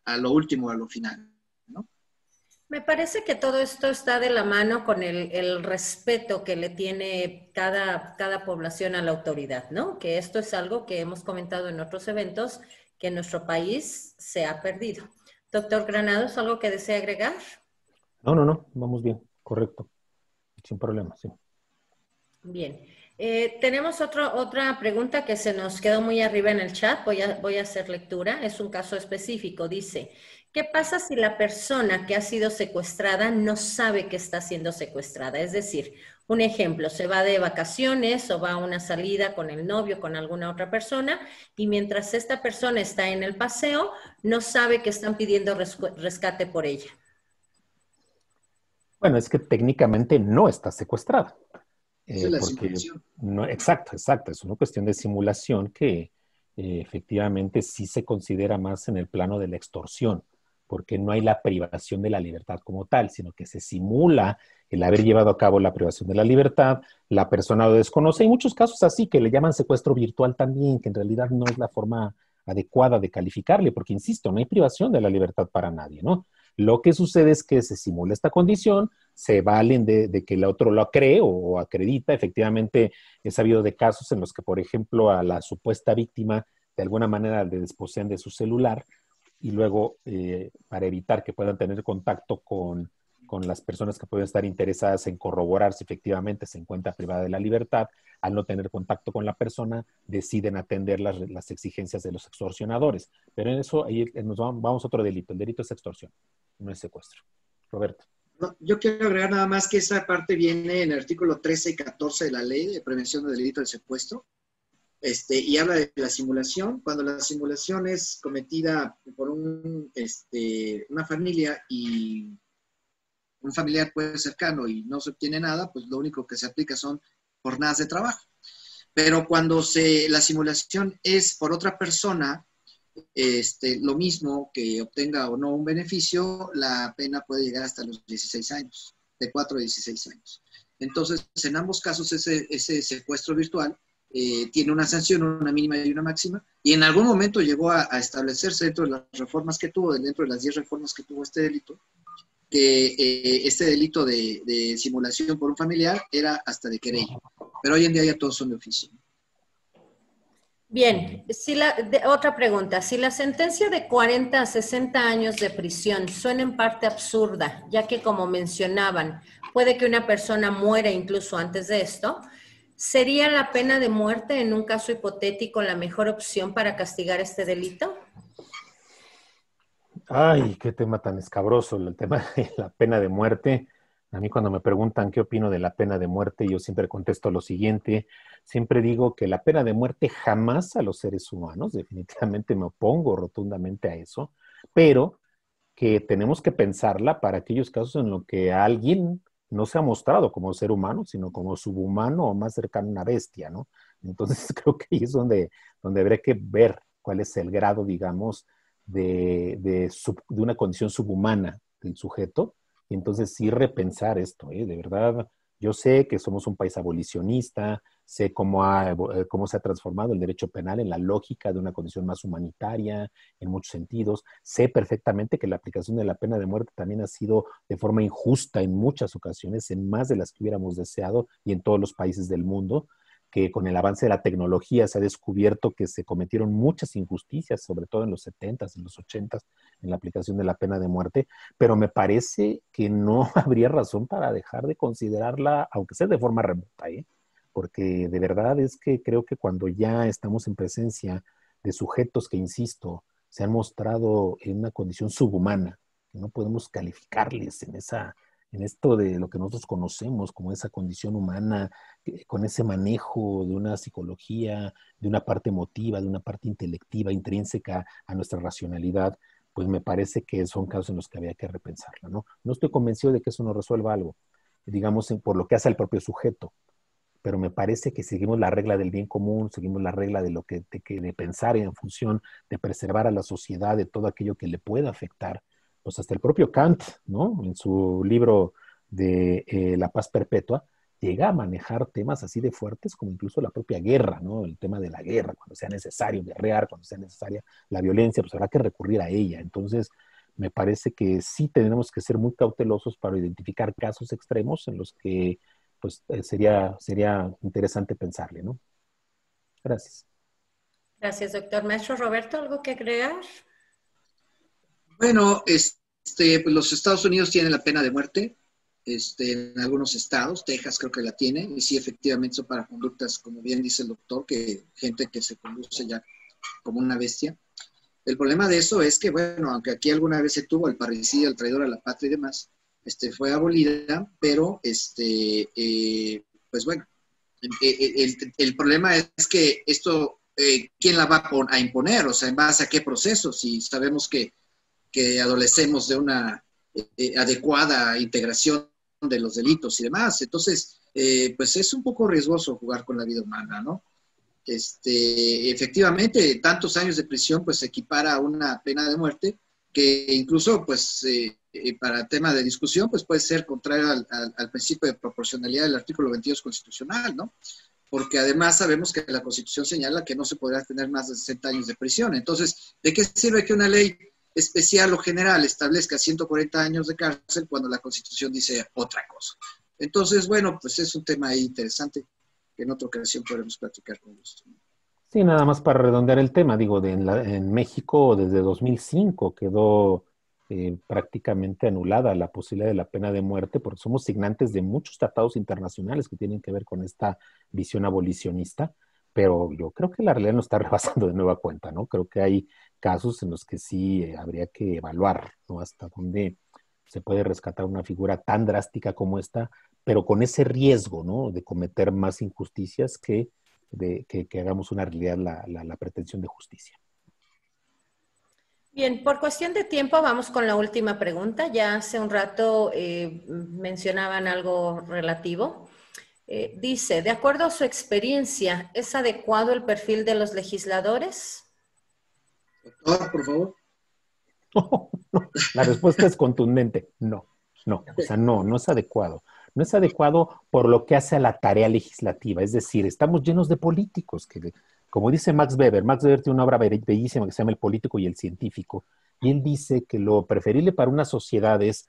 C: a lo último, a lo final, ¿no?
A: Me parece que todo esto está de la mano con el respeto que le tiene cada población a la autoridad, ¿no? Que esto es algo que hemos comentado en otros eventos que en nuestro país se ha perdido. Doctor Granados, ¿algo que desea agregar?
B: No, vamos bien, correcto, sin problema, sí.
A: Bien, tenemos otra pregunta que se nos quedó muy arriba en el chat, voy a hacer lectura, es un caso específico, dice, ¿qué pasa si la persona que ha sido secuestrada no sabe que está siendo secuestrada? Es decir, Un ejemplo, se va de vacaciones o va a una salida con el novio, con alguna otra persona, y mientras esta persona está en el paseo, no sabe que están pidiendo rescate por ella.
B: Bueno, es que técnicamente no está secuestrada.
C: Esa es la
B: Porque
C: simulación.
B: no, exacto, exacto, es una cuestión de simulación que efectivamente sí se considera más en el plano de la extorsión, porque no hay la privación de la libertad como tal, sino que se simula el haber llevado a cabo la privación de la libertad, la persona lo desconoce. Hay muchos casos así que le llaman secuestro virtual también, que en realidad no es la forma adecuada de calificarle, porque insisto, no hay privación de la libertad para nadie, ¿no? Lo que sucede es que se simula esta condición, se valen de que el otro lo cree o acredita. Efectivamente, he sabido de casos en los que, por ejemplo, a la supuesta víctima de alguna manera le desposean de su celular y luego, para evitar que puedan tener contacto con las personas que pueden estar interesadas en corroborar si efectivamente se encuentra privada de la libertad, al no tener contacto con la persona, deciden atender las exigencias de los extorsionadores. Pero en eso ahí nos vamos a otro delito. El delito es extorsión, no es secuestro. Roberto.
C: No, yo quiero agregar nada más que esa parte viene en el artículo 13 y 14 de la Ley de Prevención del Delito de Secuestro, y habla de la simulación. Cuando la simulación es cometida por una familia y un familiar puede ser cercano y no se obtiene nada, pues lo único que se aplica son jornadas de trabajo. Pero cuando la simulación es por otra persona, lo mismo que obtenga o no un beneficio, la pena puede llegar hasta los 16 años, de 4 a 16 años. Entonces, en ambos casos, ese secuestro virtual tiene una sanción, una mínima y una máxima, y en algún momento llegó a establecerse dentro de las reformas que tuvo, dentro de las 10 reformas que tuvo este delito, que este delito de simulación por un familiar era hasta de querella. Pero hoy en día ya todos son de oficio.
A: Bien, otra pregunta. Si la sentencia de 40 a 60 años de prisión suena en parte absurda, ya que como mencionaban, puede que una persona muera incluso antes de esto, ¿sería la pena de muerte en un caso hipotético la mejor opción para castigar este delito?
B: Ay, qué tema tan escabroso, el tema de la pena de muerte. A mí cuando me preguntan qué opino de la pena de muerte, yo siempre contesto lo siguiente. Siempre digo que la pena de muerte jamás a los seres humanos, definitivamente me opongo rotundamente a eso, pero que tenemos que pensarla para aquellos casos en los que alguien no se ha mostrado como ser humano, sino como subhumano o más cercano a una bestia, ¿no? Entonces creo que ahí es donde habrá que ver cuál es el grado, digamos, de una condición subhumana del sujeto, y entonces sí repensar esto, ¿eh? De verdad, yo sé que somos un país abolicionista, sé cómo se ha transformado el derecho penal en la lógica de una condición más humanitaria en muchos sentidos. Sé perfectamente que la aplicación de la pena de muerte también ha sido de forma injusta en muchas ocasiones, en más de las que hubiéramos deseado y en todos los países del mundo, que con el avance de la tecnología se ha descubierto que se cometieron muchas injusticias, sobre todo en los 70s, en los 80s, en la aplicación de la pena de muerte, pero me parece que no habría razón para dejar de considerarla, aunque sea de forma remota, ¿eh? Porque de verdad es que creo que cuando ya estamos en presencia de sujetos que, insisto, se han mostrado en una condición subhumana, que no podemos calificarles en esto de lo que nosotros conocemos como esa condición humana, con ese manejo de una psicología, de una parte emotiva, de una parte intelectiva, intrínseca a nuestra racionalidad, pues me parece que son casos en los que había que repensarla, ¿no? No estoy convencido de que eso nos resuelva algo, digamos, por lo que hace al propio sujeto, pero me parece que seguimos la regla del bien común, seguimos la regla de pensar en función de preservar a la sociedad de todo aquello que le pueda afectar. Pues hasta el propio Kant, ¿no? En su libro de La paz perpetua, llega a manejar temas así de fuertes como incluso la propia guerra, ¿no? El tema de la guerra, cuando sea necesario guerrear, cuando sea necesaria la violencia, pues habrá que recurrir a ella. Entonces, me parece que sí tenemos que ser muy cautelosos para identificar casos extremos en los que pues sería interesante pensarle, ¿no? Gracias.
A: Gracias, doctor. Maestro Roberto, ¿algo que agregar?
C: Bueno, pues los Estados Unidos tienen la pena de muerte, en algunos estados, Texas creo que la tiene, y sí, efectivamente son para conductas, como bien dice el doctor, que gente que se conduce ya como una bestia. El problema de eso es que, bueno, aunque aquí alguna vez se tuvo el parricidio, el traidor a la patria y demás, fue abolida, pero pues bueno, el problema es que esto, ¿quién la va a imponer? O sea, ¿en base a qué procesos? Si sabemos que adolecemos de una adecuada integración de los delitos y demás. Entonces, pues es un poco riesgoso jugar con la vida humana, ¿no? Efectivamente, tantos años de prisión pues se equipara a una pena de muerte que incluso pues para tema de discusión pues puede ser contrario al principio de proporcionalidad del artículo 22 constitucional, ¿no? Porque además sabemos que la Constitución señala que no se podrá tener más de 60 años de prisión. Entonces, ¿de qué sirve que una ley especial o general establezca 140 años de cárcel cuando la Constitución dice otra cosa? Entonces, bueno, pues es un tema ahí interesante que en otra ocasión podremos platicar con gusto.
B: Sí, nada más para redondear el tema, digo, en México desde 2005 quedó prácticamente anulada la posibilidad de la pena de muerte porque somos signantes de muchos tratados internacionales que tienen que ver con esta visión abolicionista, pero yo creo que la realidad nos está rebasando de nueva cuenta, ¿no? Creo que hay casos en los que sí habría que evaluar, ¿no? Hasta dónde se puede rescatar una figura tan drástica como esta, pero con ese riesgo, ¿no? De cometer más injusticias que hagamos una realidad la pretensión de justicia.
A: Bien, por cuestión de tiempo vamos con la última pregunta. Ya hace un rato mencionaban algo relativo. Dice, de acuerdo a su experiencia, ¿es adecuado el perfil de los legisladores?
C: Doctor, por favor.
B: No, no. La respuesta es contundente, no. O sea, no es adecuado. No es adecuado por lo que hace a la tarea legislativa. Es decir, estamos llenos de políticos que, como dice Max Weber tiene una obra bellísima que se llama El político y el científico, y él dice que lo preferible para una sociedad es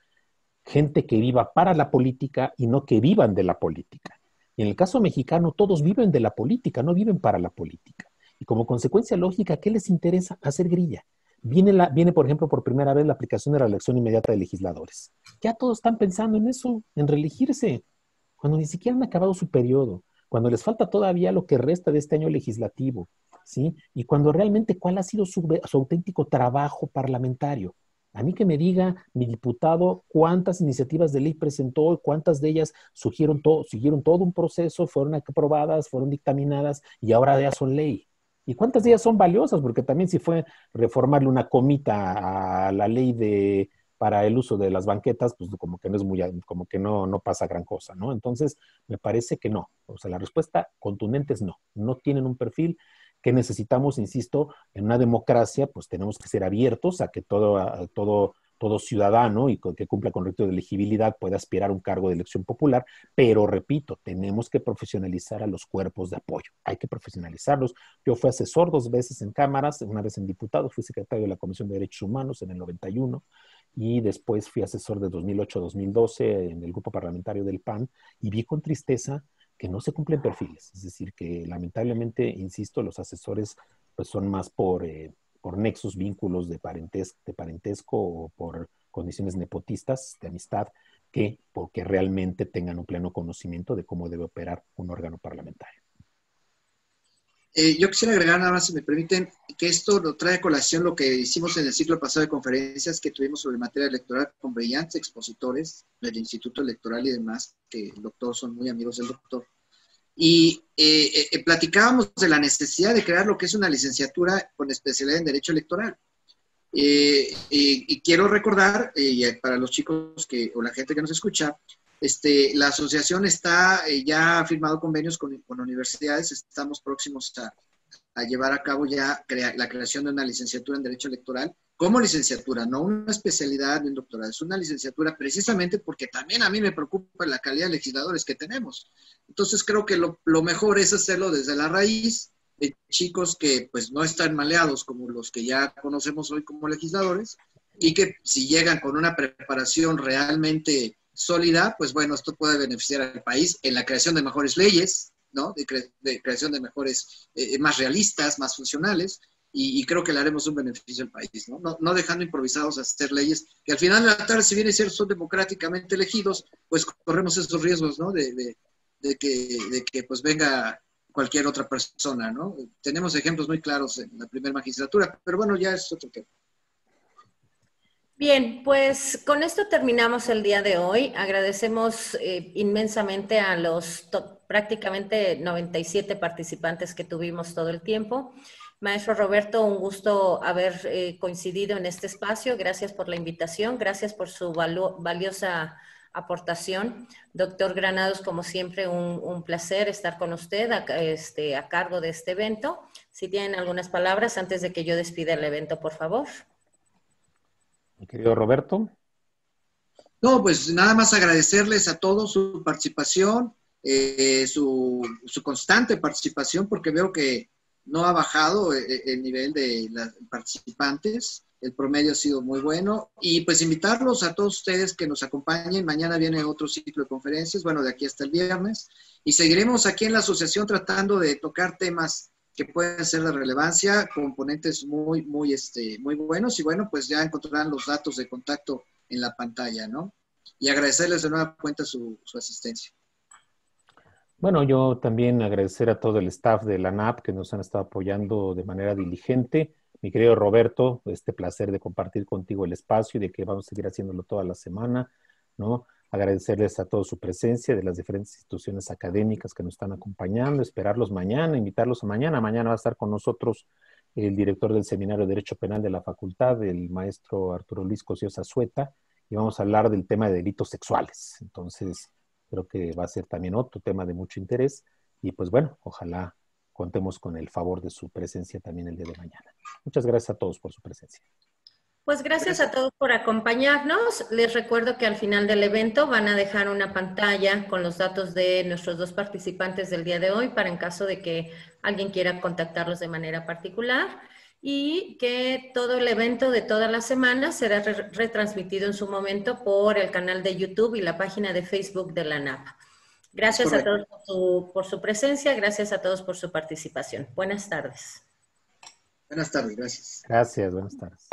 B: gente que viva para la política y no que vivan de la política. Y en el caso mexicano, todos viven de la política, no viven para la política. Y como consecuencia lógica, ¿qué les interesa? Hacer grilla. Viene, por ejemplo, por primera vez la aplicación de la elección inmediata de legisladores. Ya todos están pensando en eso, en reelegirse, cuando ni siquiera han acabado su periodo, cuando les falta todavía lo que resta de este año legislativo, ¿sí? Y cuando realmente cuál ha sido su auténtico trabajo parlamentario. A mí que me diga mi diputado cuántas iniciativas de ley presentó y cuántas de ellas siguieron todo un proceso, fueron aprobadas, fueron dictaminadas y ahora ya son ley. ¿Y cuántas de ellas son valiosas? Porque también si fue reformarle una comita a la ley para el uso de las banquetas, pues como que no es como que no pasa gran cosa, ¿no? Entonces, me parece que no. O sea, la respuesta contundente es no. No tienen un perfil que necesitamos, insisto, en una democracia, pues tenemos que ser abiertos a que todo ciudadano y que cumpla con el requisito de elegibilidad pueda aspirar a un cargo de elección popular, pero repito, tenemos que profesionalizar a los cuerpos de apoyo, hay que profesionalizarlos. Yo fui asesor 2 veces en cámaras, una vez en diputados, fui secretario de la Comisión de Derechos Humanos en el 91 y después fui asesor de 2008 a 2012 en el grupo parlamentario del PAN y vi con tristeza que no se cumplen perfiles, es decir, que lamentablemente, insisto, los asesores pues son más por nexos, vínculos de parentesco o por condiciones nepotistas de amistad que porque realmente tengan un pleno conocimiento de cómo debe operar un órgano parlamentario.
C: Yo quisiera agregar nada más, si me permiten, que esto lo trae a colación lo que hicimos en el ciclo pasado de conferencias que tuvimos sobre materia electoral con brillantes expositores del Instituto Electoral y demás, que el doctor son muy amigos del doctor. Y platicábamos de la necesidad de crear lo que es una licenciatura con especialidad en Derecho Electoral. Y quiero recordar, para los chicos o la gente que nos escucha, la asociación ya ha firmado convenios con universidades, estamos próximos a llevar a cabo ya la creación de una licenciatura en Derecho Electoral, como licenciatura, no una especialidad ni un doctorado, es una licenciatura precisamente porque también a mí me preocupa la calidad de legisladores que tenemos. Entonces creo que lo mejor es hacerlo desde la raíz, de chicos que pues no están maleados como los que ya conocemos hoy como legisladores, y que si llegan con una preparación realmente sólida, pues bueno, esto puede beneficiar al país en la creación de mejores leyes, ¿no? De creación de mejores, más realistas, más funcionales, y creo que le haremos un beneficio al país, ¿no? No dejando improvisados a hacer leyes que al final de la tarde, si bien es cierto, son democráticamente elegidos, pues corremos esos riesgos, ¿no? De que pues venga cualquier otra persona, ¿no? Tenemos ejemplos muy claros en la primera magistratura, pero bueno, ya es otro tema.
A: Bien, pues con esto terminamos el día de hoy. Agradecemos inmensamente a los prácticamente 97 participantes que tuvimos todo el tiempo. Maestro Roberto, un gusto haber coincidido en este espacio. Gracias por la invitación, gracias por su valiosa aportación. Doctor Granados, como siempre, un placer estar con usted a cargo de este evento. Si tienen algunas palabras antes de que yo despida el evento, por favor.
B: Mi querido Roberto.
C: No, pues nada más agradecerles a todos su participación, su constante participación, porque veo que no ha bajado el nivel de los participantes. El promedio ha sido muy bueno. Y pues invitarlos a todos ustedes que nos acompañen. Mañana viene otro ciclo de conferencias, bueno, de aquí hasta el viernes. Y seguiremos aquí en la asociación tratando de tocar temas que pueden ser de relevancia, componentes muy buenos. Y bueno, pues ya encontrarán los datos de contacto en la pantalla, ¿no? Y agradecerles de nueva cuenta su asistencia.
B: Bueno, yo también agradecer a todo el staff de la NAP que nos han estado apoyando de manera diligente. Mi querido Roberto, este placer de compartir contigo el espacio y de que vamos a seguir haciéndolo toda la semana, ¿no? Agradecerles a todos su presencia de las diferentes instituciones académicas que nos están acompañando, esperarlos mañana, invitarlos a mañana. Mañana va a estar con nosotros el director del Seminario de Derecho Penal de la Facultad, el maestro Arturo Luis Cosío Zazueta, y vamos a hablar del tema de delitos sexuales. Entonces, creo que va a ser también otro tema de mucho interés y pues bueno, ojalá contemos con el favor de su presencia también el día de mañana. Muchas gracias a todos por su presencia.
A: Pues gracias a todos por acompañarnos. Les recuerdo que al final del evento van a dejar una pantalla con los datos de nuestros dos participantes del día de hoy para en caso de que alguien quiera contactarlos de manera particular y que todo el evento de toda la semana será retransmitido en su momento por el canal de YouTube y la página de Facebook de la NAP. Gracias a todos por su presencia, gracias a todos por su participación. Buenas tardes.
C: Buenas tardes, gracias.
B: Gracias, buenas tardes.